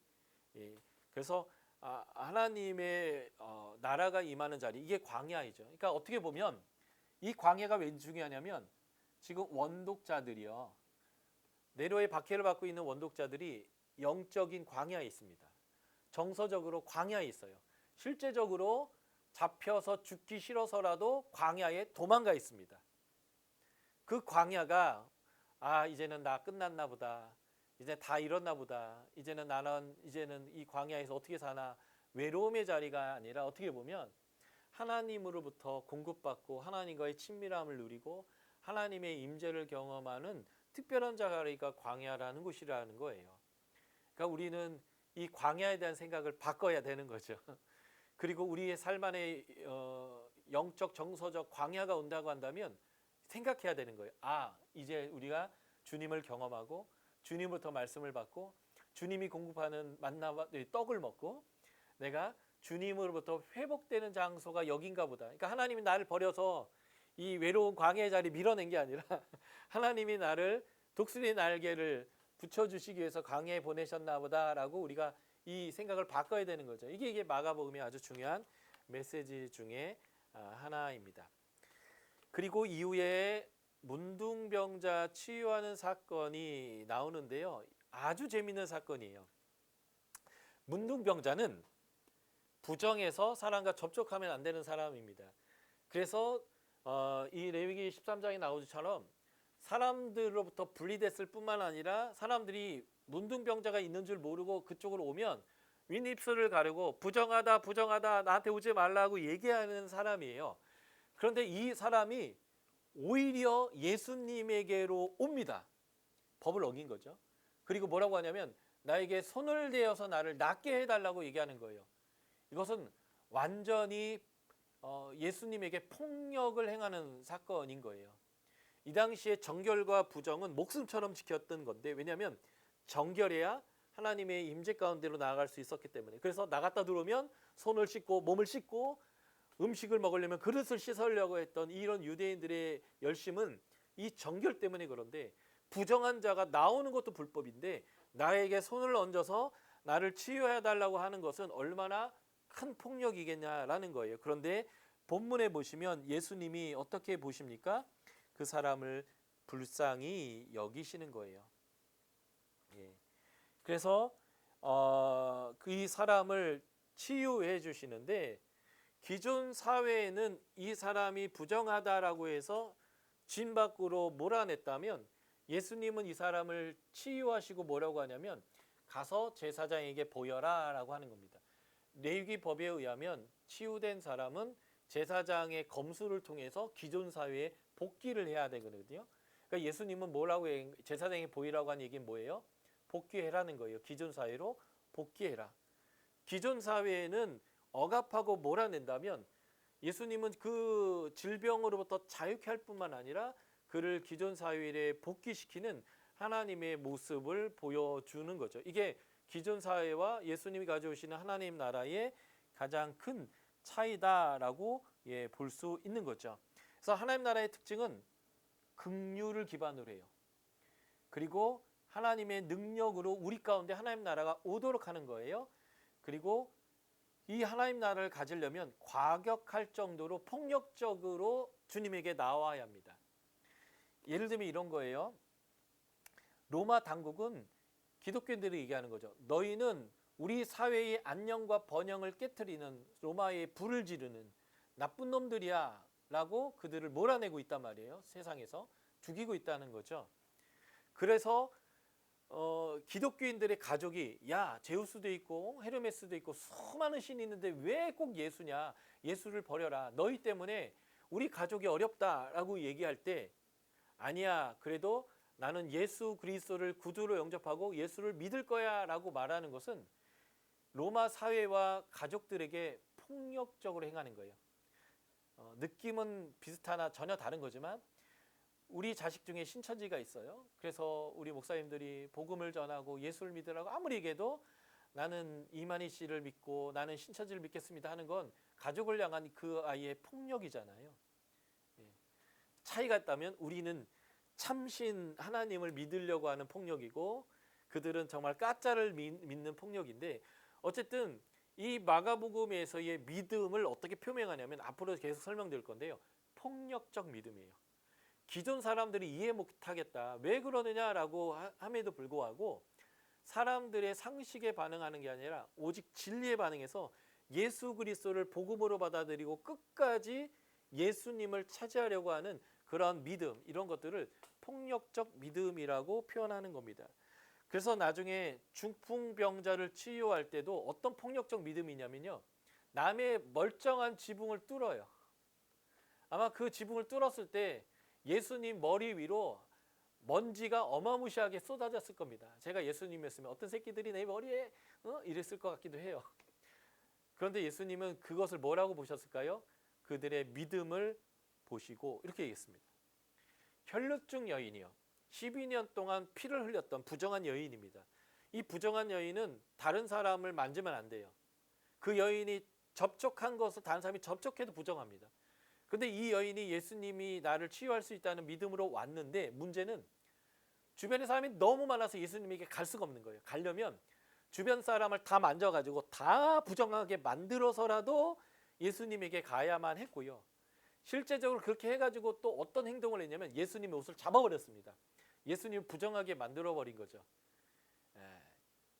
Speaker 1: 그래서 하나님의 나라가 임하는 자리 이게 광야이죠. 그러니까 어떻게 보면 이 광야가 왜 중요하냐면 지금 원독자들이요. 네로의 박해를 받고 있는 원독자들이 영적인 광야에 있습니다. 정서적으로 광야에 있어요. 실제적으로 잡혀서 죽기 싫어서라도 광야에 도망가 있습니다. 그 광야가 이제는 나 끝났나 보다. 이제 다 이렇나 보다. 이제는 이 광야에서 어떻게 사나. 외로움의 자리가 아니라 어떻게 보면 하나님으로부터 공급받고 하나님과의 친밀함을 누리고 하나님의 임재를 경험하는 특별한 자리가 광야라는 곳이라는 거예요. 그러니까 우리는 이 광야에 대한 생각을 바꿔야 되는 거죠. 그리고 우리의 삶 안에 영적 정서적 광야가 온다고 한다면 생각해야 되는 거예요. 이제 우리가 주님을 경험하고 주님부터 말씀을 받고 주님이 공급하는 만나와 떡을 먹고 내가 주님으로부터 회복되는 장소가 여긴가 보다. 그러니까 하나님이 나를 버려서 이 외로운 광야의 자리 밀어낸 게 아니라 하나님이 나를 독수리 날개를 붙여주시기 위해서 광야에 보내셨나 보다라고 우리가 이 생각을 바꿔야 되는 거죠. 이게 마가복음의 아주 중요한 메시지 중에 하나입니다. 그리고 이후에 문둥병자 치유하는 사건이 나오는데요. 아주 재미있는 사건이에요. 문둥병자는 부정해서 사람과 접촉하면 안 되는 사람입니다. 그래서 이 레위기 13장에 나오처럼 사람들로부터 분리됐을 뿐만 아니라 사람들이 문둥병자가 있는 줄 모르고 그쪽으로 오면 윗입술을 가르고 부정하다 나한테 오지 말라고 얘기하는 사람이에요. 그런데 이 사람이 오히려 예수님에게로 옵니다. 법을 어긴 거죠. 그리고 뭐라고 하냐면 나에게 손을 대어서 나를 낫게 해달라고 얘기하는 거예요. 이것은 완전히 예수님에게 폭력을 행하는 사건인 거예요. 이 당시에 정결과 부정은 목숨처럼 지켰던 건데 왜냐하면 정결해야 하나님의 임재 가운데로 나아갈 수 있었기 때문에 그래서 나갔다 들어오면 손을 씻고 몸을 씻고 음식을 먹으려면 그릇을 씻으려고 했던 이런 유대인들의 열심은 이 정결 때문에 그런데 부정한 자가 나오는 것도 불법인데 나에게 손을 얹어서 나를 치유해달라고 하는 것은 얼마나 큰 폭력이겠냐라는 거예요. 그런데 본문에 보시면 예수님이 어떻게 보십니까? 그 사람을 불쌍히 여기시는 거예요. 그래서 그 사람을 치유해 주시는데 기존 사회에는 이 사람이 부정하다라고 해서 진 밖으로 몰아냈다면 예수님은 이 사람을 치유하시고 뭐라고 하냐면 가서 제사장에게 보여라 라고 하는 겁니다. 레위기 법에 의하면 치유된 사람은 제사장의 검수를 통해서 기존 사회에 복귀를 해야 되거든요. 그러니까 예수님은 뭐라고 제사장에게 보이라고 한 얘기는 뭐예요? 복귀해라는 거예요. 기존 사회로 복귀해라. 기존 사회에는 억압하고 몰아낸다면 예수님은 그 질병으로부터 자유케 할 뿐만 아니라 그를 기존 사회에 복귀시키는 하나님의 모습을 보여주는 거죠. 이게 기존 사회와 예수님이 가져오시는 하나님 나라의 가장 큰 차이다라고 볼 수 있는 거죠. 그래서 하나님 나라의 특징은 긍휼을 기반으로 해요. 그리고 하나님의 능력으로 우리 가운데 하나님 나라가 오도록 하는 거예요. 그리고 이 하나님 나라를 가지려면 과격할 정도로 폭력적으로 주님에게 나와야 합니다. 예를 들면 이런 거예요. 로마 당국은 기독교인들이 얘기하는 거죠. 너희는 우리 사회의 안녕과 번영을 깨트리는 로마의 불을 지르는 나쁜 놈들이야 라고 그들을 몰아내고 있단 말이에요. 세상에서 죽이고 있다는 거죠. 그래서 기독교인들의 가족이 야 제우스도 있고 헤르메스도 있고 수많은 신이 있는데 왜 꼭 예수냐? 예수를 버려라. 너희 때문에 우리 가족이 어렵다라고 얘기할 때 아니야. 그래도 나는 예수 그리스도를 구주로 영접하고 예수를 믿을 거야라고 말하는 것은 로마 사회와 가족들에게 폭력적으로 행하는 거예요. 느낌은 비슷하나 전혀 다른 거지만 우리 자식 중에 신천지가 있어요. 그래서 우리 목사님들이 복음을 전하고 예수를 믿으라고 아무리 얘기해도 나는 이만희 씨를 믿고 나는 신천지를 믿겠습니다 하는 건 가족을 향한 그 아이의 폭력이잖아요. 차이가 있다면 우리는 참신 하나님을 믿으려고 하는 폭력이고 그들은 정말 가짜를 믿는 폭력인데 어쨌든 이 마가복음에서의 믿음을 어떻게 표명하냐면 앞으로 계속 설명드릴 건데요. 폭력적 믿음이에요. 기존 사람들이 이해 못하겠다. 왜 그러느냐라고 함에도 불구하고 사람들의 상식에 반응하는 게 아니라 오직 진리에 반응해서 예수 그리스도를 복음으로 받아들이고 끝까지 예수님을 차지하려고 하는 그런 믿음, 이런 것들을 폭력적 믿음이라고 표현하는 겁니다. 그래서 나중에 중풍병자를 치유할 때도 어떤 폭력적 믿음이냐면요. 남의 멀쩡한 지붕을 뚫어요. 아마 그 지붕을 뚫었을 때 예수님 머리 위로 먼지가 어마무시하게 쏟아졌을 겁니다. 제가 예수님이었으면 어떤 새끼들이 내 머리에 이랬을 것 같기도 해요. 그런데 예수님은 그것을 뭐라고 보셨을까요? 그들의 믿음을 보시고 이렇게 얘기했습니다. 혈루증 여인이요. 12년 동안 피를 흘렸던 부정한 여인입니다. 이 부정한 여인은 다른 사람을 만지면 안 돼요. 그 여인이 접촉한 것을 다른 사람이 접촉해도 부정합니다. 근데 이 여인이 예수님이 나를 치유할 수 있다는 믿음으로 왔는데 문제는 주변에 사람이 너무 많아서 예수님에게 갈 수가 없는 거예요. 가려면 주변 사람을 다 만져가지고 다 부정하게 만들어서라도 예수님에게 가야만 했고요. 실제적으로 그렇게 해가지고 또 어떤 행동을 했냐면 예수님의 옷을 잡아버렸습니다. 예수님을 부정하게 만들어버린 거죠.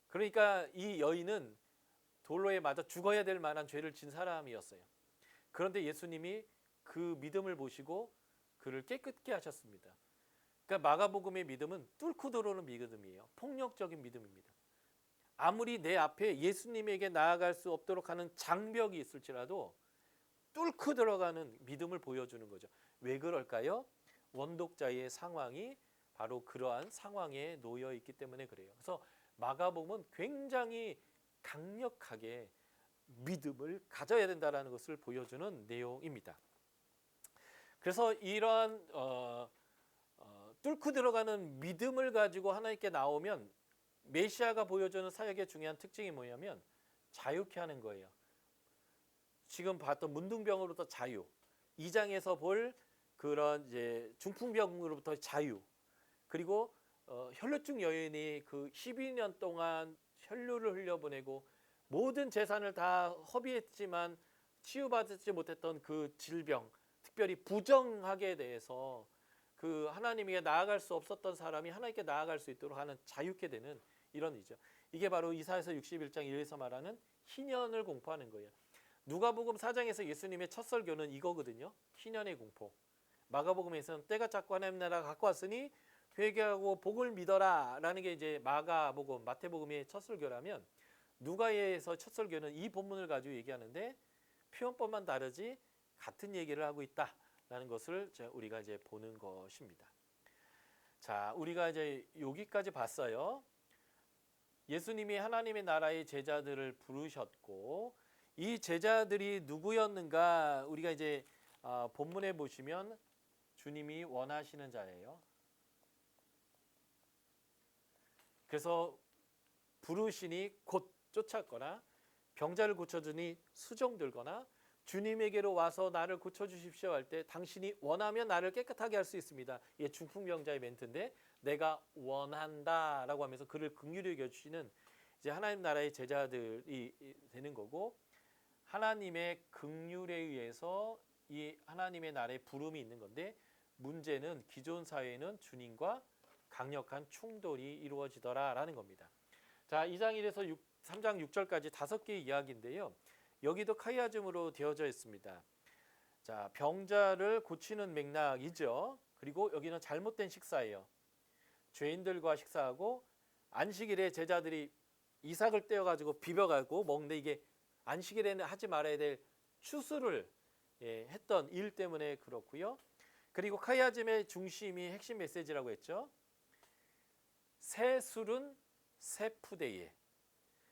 Speaker 1: 그러니까 이 여인은 돌로에 맞아 죽어야 될 만한 죄를 진 사람이었어요. 그런데 예수님이 그 믿음을 보시고 그를 깨끗게 하셨습니다. 그러니까 마가복음의 믿음은 뚫고 들어오는 믿음이에요. 폭력적인 믿음입니다. 아무리 내 앞에 예수님에게 나아갈 수 없도록 하는 장벽이 있을지라도 뚫고 들어가는 믿음을 보여주는 거죠. 왜 그럴까요? 원독자의 상황이 바로 그러한 상황에 놓여 있기 때문에 그래요. 그래서 마가복음은 굉장히 강력하게 믿음을 가져야 된다는 것을 보여주는 내용입니다. 그래서 이러한 뚫고 들어가는 믿음을 가지고 하나님께 나오면 메시아가 보여주는 사역의 중요한 특징이 뭐냐면 자유케 하는 거예요. 지금 봤던 문둥병으로부터 자유, 2장에서 볼 그런 이제 중풍병으로부터 자유, 그리고 혈루증 여인이 그 12년 동안 혈류를 흘려보내고 모든 재산을 다 허비했지만 치유받지 못했던 그 질병, 특별히 부정하게 대해서 그 하나님에게 나아갈 수 없었던 사람이 하나님께 나아갈 수 있도록 하는 자유케 되는 이런 이죠. 이게 바로 이사야서 61장 1에서 말하는 희년을 공포하는 거예요. 누가복음 4장에서 예수님의 첫 설교는 이거거든요. 희년의 공포. 마가복음에서는 때가 찼고 하나님 나라가 가까웠으니 회개하고 복을 믿어라 라는 게 이제 마가복음, 마태복음의 첫 설교라면 누가에서 첫 설교는 이 본문을 가지고 얘기하는데 표현법만 다르지 같은 얘기를 하고 있다라는 것을 우리가 이제 보는 것입니다. 자, 우리가 이제 여기까지 봤어요. 예수님이 하나님의 나라의 제자들을 부르셨고 이 제자들이 누구였는가? 우리가 이제 본문에 보시면 주님이 원하시는 자예요. 그래서 부르시니 곧 쫓았거나 병자를 고쳐주니 수종들거나 주님에게로 와서 나를 고쳐주십시오 할 때 당신이 원하면 나를 깨끗하게 할 수 있습니다. 이게 중풍병자의 멘트인데 내가 원한다라고 하면서 그를 긍휼히 여겨주시는 이제 하나님 나라의 제자들이 되는 거고 하나님의 긍휼에 의해서 이 하나님의 나라의 부름이 있는 건데 문제는 기존 사회에는 주님과 강력한 충돌이 이루어지더라라는 겁니다. 자, 2장 1에서 3장 6절까지 5개의 이야기인데요. 여기도 카이아즘으로 되어져 있습니다. 자, 병자를 고치는 맥락이죠. 그리고 여기는 잘못된 식사예요. 죄인들과 식사하고 안식일에 제자들이 이삭을 떼어가지고 비벼가지고 먹는데 이게 안식일에는 하지 말아야 될 추수를 했던 일 때문에 그렇고요. 그리고 카이아즘의 중심이 핵심 메시지라고 했죠. 새 술은 새 푸대에.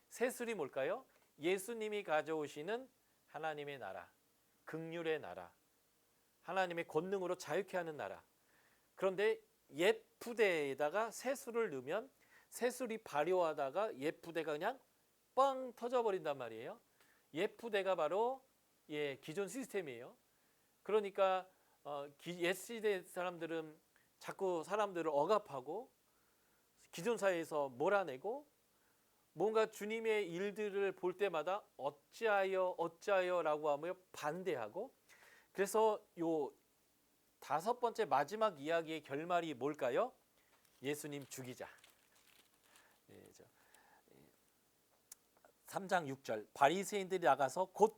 Speaker 1: 새 술이 뭘까요? 예수님이 가져오시는 하나님의 나라, 긍휼의 나라, 하나님의 권능으로 자유케 하는 나라. 그런데 옛 푸대에다가 새 술을 넣으면 새 술이 발효하다가 옛 푸대가 그냥 빵 터져버린단 말이에요. 옛 푸대가 바로 기존 시스템이에요. 그러니까 옛 시대 사람들은 자꾸 사람들을 억압하고 기존 사회에서 몰아내고 뭔가 주님의 일들을 볼 때마다 어찌하여라고 하며 반대하고, 그래서 요 5번째 마지막 이야기의 결말이 뭘까요? 예수님 죽이자. 3장 6절 바리새인들이 나가서 곧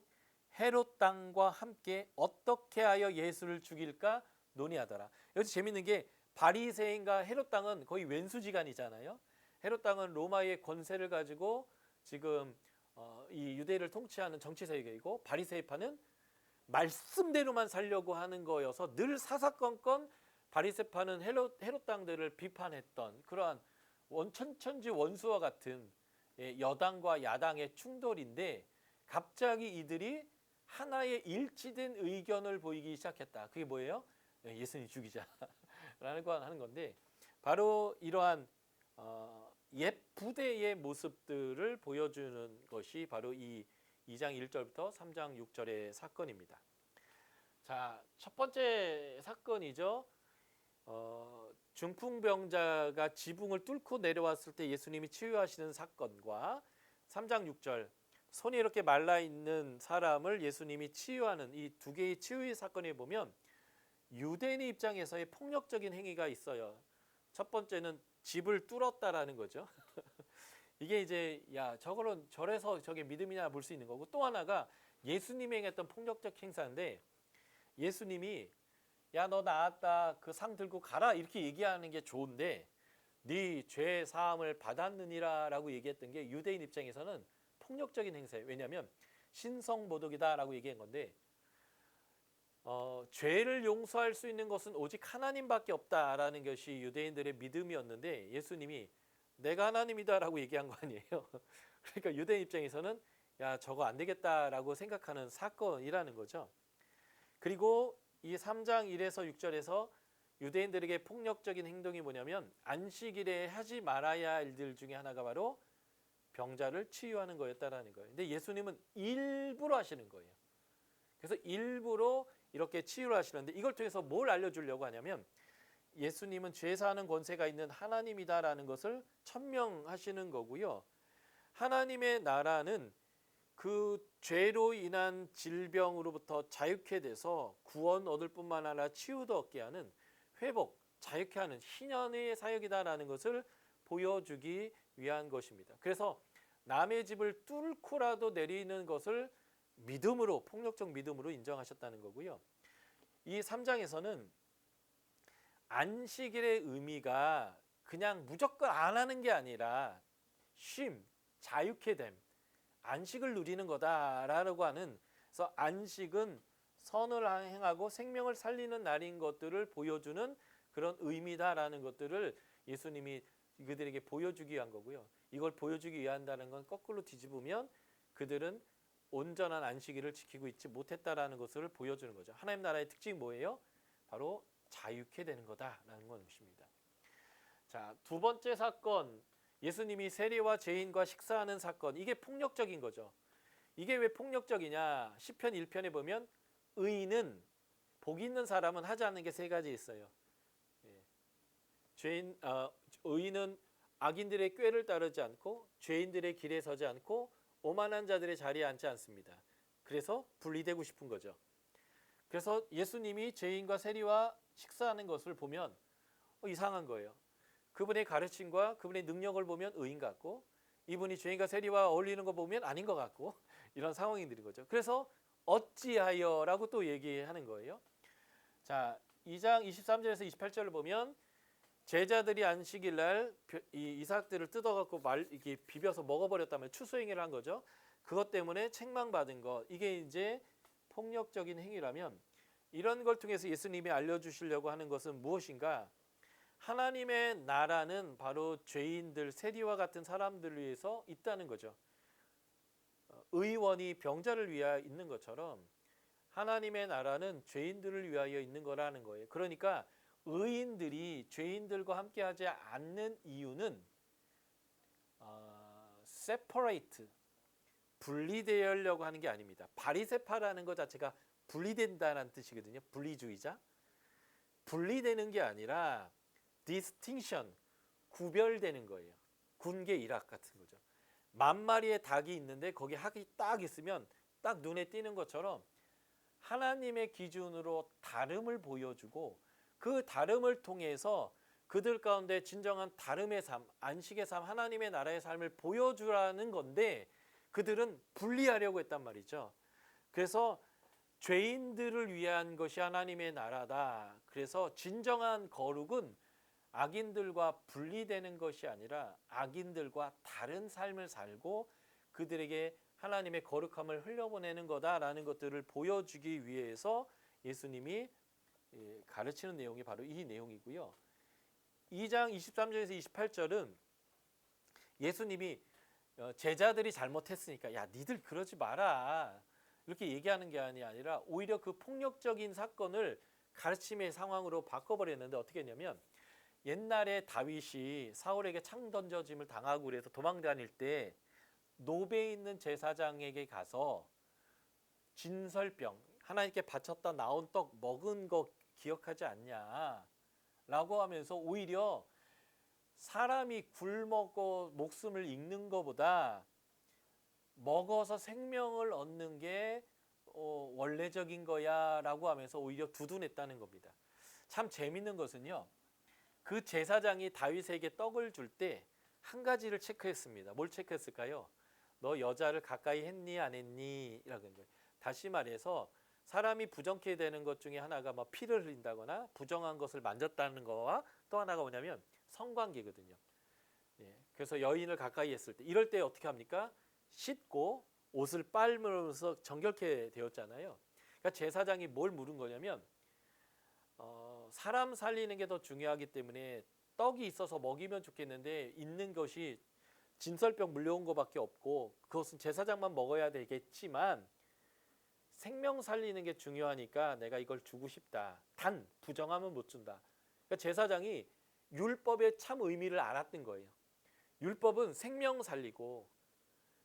Speaker 1: 헤롯 땅과 함께 어떻게 하여 예수를 죽일까 논의하더라. 여기서 재밌는 게 바리새인과 헤롯 땅은 거의 왼수지간이잖아요. 헤롯 땅은 로마의 권세를 가지고 지금 이 유대를 통치하는 정치 세력이고, 바리새파는 말씀대로만 살려고 하는 거여서 늘 사사건건 바리새파는 헤롯 땅들을 비판했던 그러한 천천지 원수와 같은 여당과 야당의 충돌인데, 갑자기 이들이 하나의 일치된 의견을 보이기 시작했다. 그게 뭐예요? 예수님 죽이자라는 거 하는 건데, 바로 이러한 옛 부대의 모습들을 보여주는 것이 바로 이 2장 1절부터 3장 6절의 사건입니다. 자, 첫 번째 사건이죠. 중풍병자가 지붕을 뚫고 내려왔을 때 예수님이 치유하시는 사건과 3장 6절 손이 이렇게 말라 있는 사람을 예수님이 치유하는 이 두 개의 치유의 사건에 보면 유대인의 입장에서의 폭력적인 행위가 있어요. 첫 번째는 집을 뚫었다라는 거죠. 이게 이제 저거는 절에서 저게 믿음이냐 볼 수 있는 거고, 또 하나가 예수님이 행했던 폭력적 행사인데, 예수님이 너 나았다 그 상 들고 가라 이렇게 얘기하는 게 좋은데, 네 죄 사함을 받았느니라 라고 얘기했던 게 유대인 입장에서는 폭력적인 행사예요. 왜냐하면 신성모독이다 라고 얘기한 건데, 죄를 용서할 수 있는 것은 오직 하나님밖에 없다라는 것이 유대인들의 믿음이었는데, 예수님이 내가 하나님이다라고 얘기한 거 아니에요. 그러니까 유대인 입장에서는 저거 안 되겠다라고 생각하는 사건이라는 거죠. 그리고 이 3장 1에서 6절에서 유대인들에게 폭력적인 행동이 뭐냐면, 안식일에 하지 말아야 할 일들 중에 하나가 바로 병자를 치유하는 거였다라는 거예요. 근데 예수님은 일부러 하시는 거예요. 그래서 일부러 이렇게 치유를 하시는데, 이걸 통해서 뭘 알려주려고 하냐면, 예수님은 죄 사하는 권세가 있는 하나님이다라는 것을 천명하시는 거고요. 하나님의 나라는 그 죄로 인한 질병으로부터 자유케 돼서 구원 얻을 뿐만 아니라 치유도 얻게 하는, 회복, 자유케 하는 신현의 사역이다라는 것을 보여주기 위한 것입니다. 그래서 남의 집을 뚫고라도 내리는 것을 믿음으로, 폭력적 믿음으로 인정하셨다는 거고요. 이 3장에서는 안식일의 의미가 그냥 무조건 안 하는 게 아니라 쉼, 자유케 됨, 안식을 누리는 거다라고 하는, 그래서 안식은 선을 행하고 생명을 살리는 날인 것들을 보여주는 그런 의미다라는 것들을 예수님이 그들에게 보여주기 위한 거고요. 이걸 보여주기 위한다는 건 거꾸로 뒤집으면 그들은 온전한 안식일을 지키고 있지 못했다라는 것을 보여주는 거죠. 하나님 나라의 특징이 뭐예요? 바로 자유케 되는 거다라는 것입니다. 자, 두 번째 사건, 예수님이 세리와 죄인과 식사하는 사건. 이게 폭력적인 거죠. 이게 왜 폭력적이냐? 시편 1편에 보면 의인은, 복 있는 사람은 하지 않는 게 3가지 있어요. 의인은 악인들의 꾀를 따르지 않고 죄인들의 길에 서지 않고 오만한 자들의 자리에 앉지 않습니다. 그래서 분리되고 싶은 거죠. 그래서 예수님이 죄인과 세리와 식사하는 것을 보면 이상한 거예요. 그분의 가르침과 그분의 능력을 보면 의인 같고, 이분이 죄인과 세리와 어울리는 거 보면 아닌 것 같고, 이런 상황이 되는 거죠. 그래서 어찌하여라고 또 얘기하는 거예요. 자, 2장 23절에서 28절을 보면 제자들이 안식일 날 이 이삭들을 뜯어갖고 이게 비벼서 먹어버렸다면 추수행위를 한 거죠. 그것 때문에 책망받은 것, 이게 이제 폭력적인 행위라면 이런 걸 통해서 예수님이 알려주시려고 하는 것은 무엇인가? 하나님의 나라는 바로 죄인들, 세리와 같은 사람들을 위해서 있다는 거죠. 의원이 병자를 위하여 있는 것처럼 하나님의 나라는 죄인들을 위하여 있는 거라는 거예요. 그러니까 의인들이 죄인들과 함께하지 않는 이유는 separate, 분리되려고 하는 게 아닙니다. 바리새파라는 것 자체가 분리된다는 뜻이거든요. 분리주의자. 분리되는 게 아니라 distinction, 구별되는 거예요. 군계 일학 같은 거죠. 만 마리의 닭이 있는데 거기 학이 딱 있으면 딱 눈에 띄는 것처럼 하나님의 기준으로 다름을 보여주고 그 다름을 통해서 그들 가운데 진정한 다름의 삶, 안식의 삶, 하나님의 나라의 삶을 보여주라는 건데 그들은 분리하려고 했단 말이죠. 그래서 죄인들을 위한 것이 하나님의 나라다. 그래서 진정한 거룩은 악인들과 분리되는 것이 아니라 악인들과 다른 삶을 살고 그들에게 하나님의 거룩함을 흘려보내는 거다라는 것들을 보여주기 위해서 예수님이 가르치는 내용이 바로 이 내용이고요. 2장 23절에서 28절은 예수님이 제자들이 잘못했으니까 야 니들 그러지 마라 이렇게 얘기하는 게 아니라 오히려 그 폭력적인 사건을 가르침의 상황으로 바꿔버렸는데 어떻게 했냐면 옛날에 다윗이 사울에게 창 던져짐을 당하고 그래서 도망다닐 때 노베에 있는 제사장에게 가서 진설병 하나님께 바쳤다 나온 떡 먹은 거 기억하지 않냐 라고 하면서 오히려 사람이 굶먹고 목숨을 잃는 것보다 먹어서 생명을 얻는 게 원래적인 거야 라고 하면서 오히려 두둔했다는 겁니다. 참 재밌는 것은요. 그 제사장이 다윗에게 떡을 줄 때 한 가지를 체크했습니다. 뭘 체크했을까요? 너 여자를 가까이 했니 안 했니? 라는 거예요. 다시 말해서 사람이 부정케 되는 것 중에 하나가 뭐 피를 흘린다거나 부정한 것을 만졌다는 거와 또 하나가 뭐냐면 성관계거든요. 예, 그래서 여인을 가까이 했을 때 이럴 때 어떻게 합니까? 씻고 옷을 빨면서 정결케 되었잖아요. 그러니까 제사장이 뭘 물은 거냐면 사람 살리는 게 더 중요하기 때문에 떡이 있어서 먹이면 좋겠는데 있는 것이 진설병 물려온 것밖에 없고 그것은 제사장만 먹어야 되겠지만 생명 살리는 게 중요하니까 내가 이걸 주고 싶다. 단 부정하면 못 준다. 그러니까 제사장이 율법의 참 의미를 알았던 거예요. 율법은 생명 살리고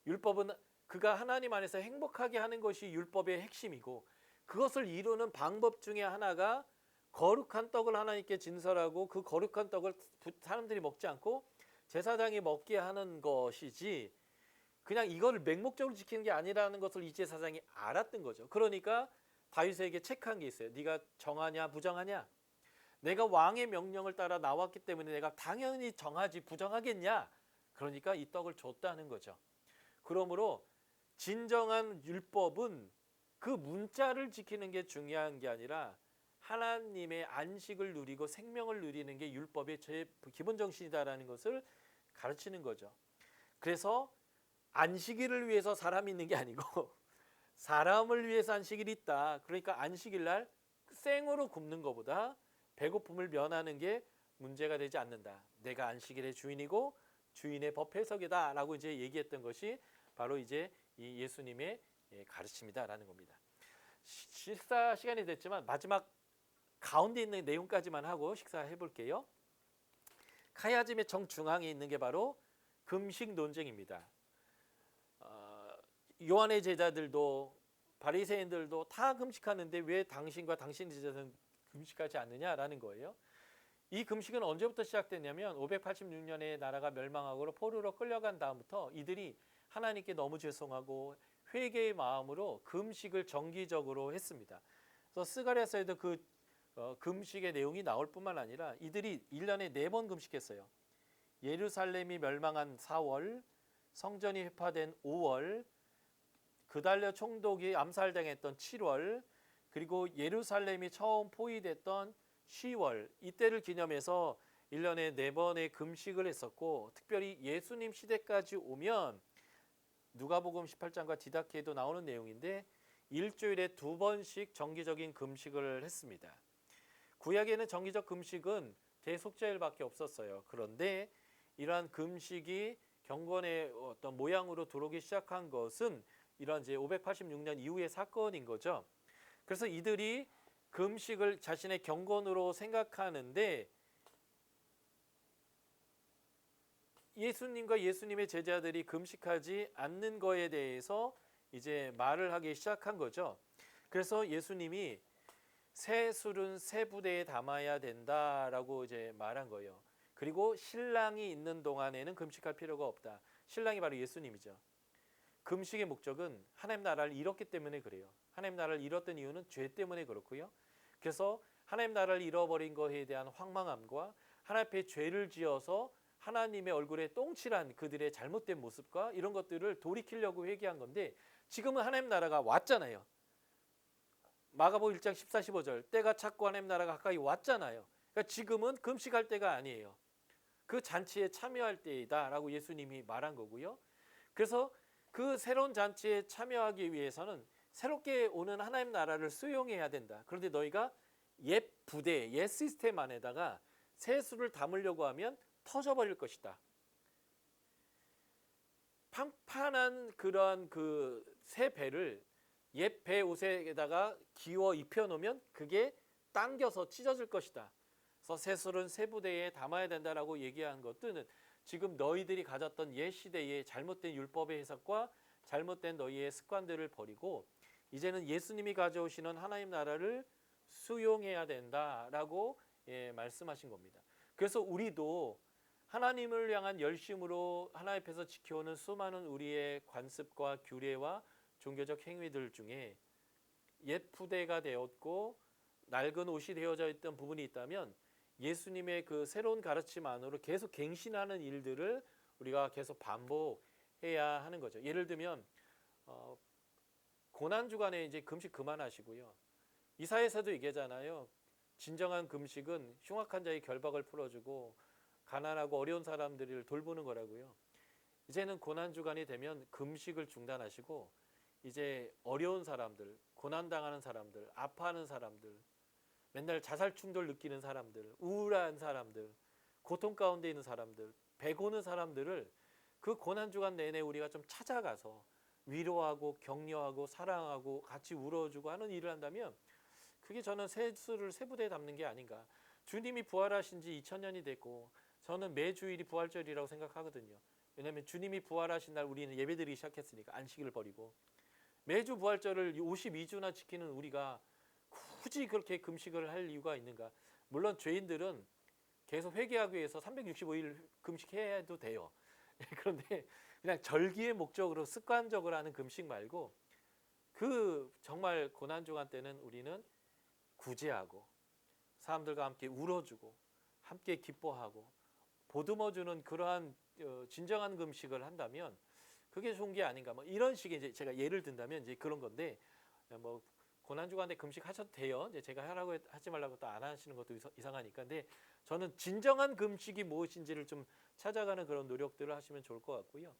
Speaker 1: 율법은 그가 하나님 안에서 행복하게 하는 것이 율법의 핵심이고 그것을 이루는 방법 중에 하나가 거룩한 떡을 하나님께 진설하고 그 거룩한 떡을 사람들이 먹지 않고 제사장이 먹게 하는 것이지 그냥 이거를 맹목적으로 지키는 게 아니라는 것을 이 제사장이 알았던 거죠. 그러니까 다윗에게 체크한 게 있어요. 네가 정하냐 부정하냐. 내가 왕의 명령을 따라 나왔기 때문에 내가 당연히 정하지 부정하겠냐. 그러니까 이 떡을 줬다는 거죠. 그러므로 진정한 율법은 그 문자를 지키는 게 중요한 게 아니라 하나님의 안식을 누리고 생명을 누리는 게 율법의 제일 기본 정신이다라는 것을 가르치는 거죠. 그래서 안식일을 위해서 사람이 있는 게 아니고 사람을 위해서 안식일이 있다. 그러니까 안식일 날 생으로 굶는 것보다 배고픔을 면하는 게 문제가 되지 않는다. 내가 안식일의 주인이고 주인의 법 해석이다라고 이제 얘기했던 것이 바로 이제 이 예수님의 가르침이다라는 겁니다. 식사 시간이 됐지만 마지막 가운데 있는 내용까지만 하고 식사해 볼게요. 카야즘의 정중앙에 있는 게 바로 금식 논쟁입니다. 요한의 제자들도 바리새인들도 다 금식하는데 왜 당신과 당신 제자들은 금식하지 않느냐라는 거예요. 이 금식은 언제부터 시작됐냐면 586년에 나라가 멸망하고 포로로 끌려간 다음부터 이들이 하나님께 너무 죄송하고 회개의 마음으로 금식을 정기적으로 했습니다. 그래서 스가랴서에도 그 금식의 내용이 나올 뿐만 아니라 이들이 1년에 4번 금식했어요. 예루살렘이 멸망한 4월, 성전이 회파된 5월, 그달려 총독이 암살당했던 7월, 그리고 예루살렘이 처음 포위됐던 10월, 이때를 기념해서 1년에 4번의 금식을 했었고, 특별히 예수님 시대까지 오면 누가복음 18장과 디다케에도 나오는 내용인데 일주일에 2번씩 정기적인 금식을 했습니다. 구약에는 정기적 금식은 대속죄일밖에 없었어요. 그런데 이러한 금식이 경건의 어떤 모양으로 들어오기 시작한 것은 이런 이제 586년 이후의 사건인 거죠. 그래서 이들이 금식을 자신의 경건으로 생각하는데 예수님과 예수님의 제자들이 금식하지 않는 거에 대해서 이제 말을 하기 시작한 거죠. 그래서 예수님이 새 술은 새 부대에 담아야 된다라고 이제 말한 거예요. 그리고 신랑이 있는 동안에는 금식할 필요가 없다. 신랑이 바로 예수님이죠. 금식의 목적은 하나님 나라를 잃었기 때문에 그래요. 하나님 나라를 잃었던 이유는 죄 때문에 그렇고요. 그래서 하나님 나라를 잃어버린 것에 대한 황망함과 하나님 앞에 죄를 지어서 하나님의 얼굴에 똥칠한 그들의 잘못된 모습과 이런 것들을 돌이키려고 회개한 건데 지금은 하나님 나라가 왔잖아요. 마가복음 1장 14, 15절 때가 찼고 하나님 나라가 가까이 왔잖아요. 그러니까 지금은 금식할 때가 아니에요. 그 잔치에 참여할 때이다 라고 예수님이 말한 거고요. 그래서 그 새로운 잔치에 참여하기 위해서는 새롭게 오는 하나님 나라를 수용해야 된다. 그런데 너희가 옛 부대, 옛 시스템 안에다가 새 술을 담으려고 하면 터져버릴 것이다. 판판한 그런 그 새 배를 옛 배 옷에다가 기워 입혀 놓으면 그게 당겨서 찢어질 것이다. 그래서 새 술은 새 부대에 담아야 된다라고 얘기한 것들은 지금 너희들이 가졌던 옛 시대의 잘못된 율법의 해석과 잘못된 너희의 습관들을 버리고 이제는 예수님이 가져오시는 하나님 나라를 수용해야 된다라고 말씀하신 겁니다. 그래서 우리도 하나님을 향한 열심으로 하나님 앞에서 지켜오는 수많은 우리의 관습과 규례와 종교적 행위들 중에 옛 부대가 되었고 낡은 옷이 되어져 있던 부분이 있다면 예수님의 그 새로운 가르침 안으로 계속 갱신하는 일들을 우리가 계속 반복해야 하는 거죠. 예를 들면 고난 주간에 이제 금식 그만하시고요. 이사야서도 얘기하잖아요. 진정한 금식은 흉악한 자의 결박을 풀어주고 가난하고 어려운 사람들을 돌보는 거라고요. 이제는 고난 주간이 되면 금식을 중단하시고 이제 어려운 사람들, 고난당하는 사람들, 아파하는 사람들, 맨날 자살 충돌 느끼는 사람들, 우울한 사람들, 고통 가운데 있는 사람들, 배고는 사람들을 그 고난 주간 내내 우리가 좀 찾아가서 위로하고 격려하고 사랑하고 같이 울어주고 하는 일을 한다면 그게 저는 새 술을 새 부대에 담는 게 아닌가. 주님이 부활하신 지 2000년이 됐고 저는 매주일이 부활절이라고 생각하거든요. 왜냐하면 주님이 부활하신 날 우리는 예배드리기 시작했으니까 안식일을 버리고 매주 부활절을 52주나 지키는 우리가 굳이 그렇게 금식을 할 이유가 있는가? 물론 죄인들은 계속 회개하기 위해서 365일 금식해도 돼요. 그런데 그냥 절기의 목적으로 습관적으로 하는 금식 말고 그 정말 고난주간 때는 우리는 구제하고 사람들과 함께 울어주고 함께 기뻐하고 보듬어주는 그러한 진정한 금식을 한다면 그게 좋은 게 아닌가. 뭐 이런 식의 이제 제가 예를 든다면 이제 그런 건데 뭐 고난주간에 금식 하셔도 돼요. 이제 제가 하라고 하지 말라고 또 안 하시는 것도 이상하니까. 근데 저는 진정한 금식이 무엇인지를 좀 찾아가는 그런 노력들을 하시면 좋을 것 같고요.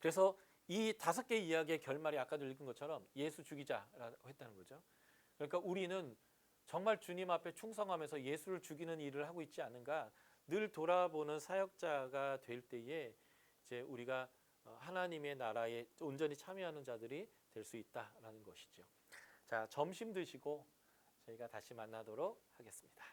Speaker 1: 그래서 이 5개 이야기의 결말이 아까도 읽은 것처럼 예수 죽이자라고 했다는 거죠. 그러니까 우리는 정말 주님 앞에 충성하면서 예수를 죽이는 일을 하고 있지 않은가 늘 돌아보는 사역자가 될 때에 이제 우리가 하나님의 나라에 온전히 참여하는 자들이 될 수 있다라는 것이죠. 자, 점심 드시고 저희가 다시 만나도록 하겠습니다.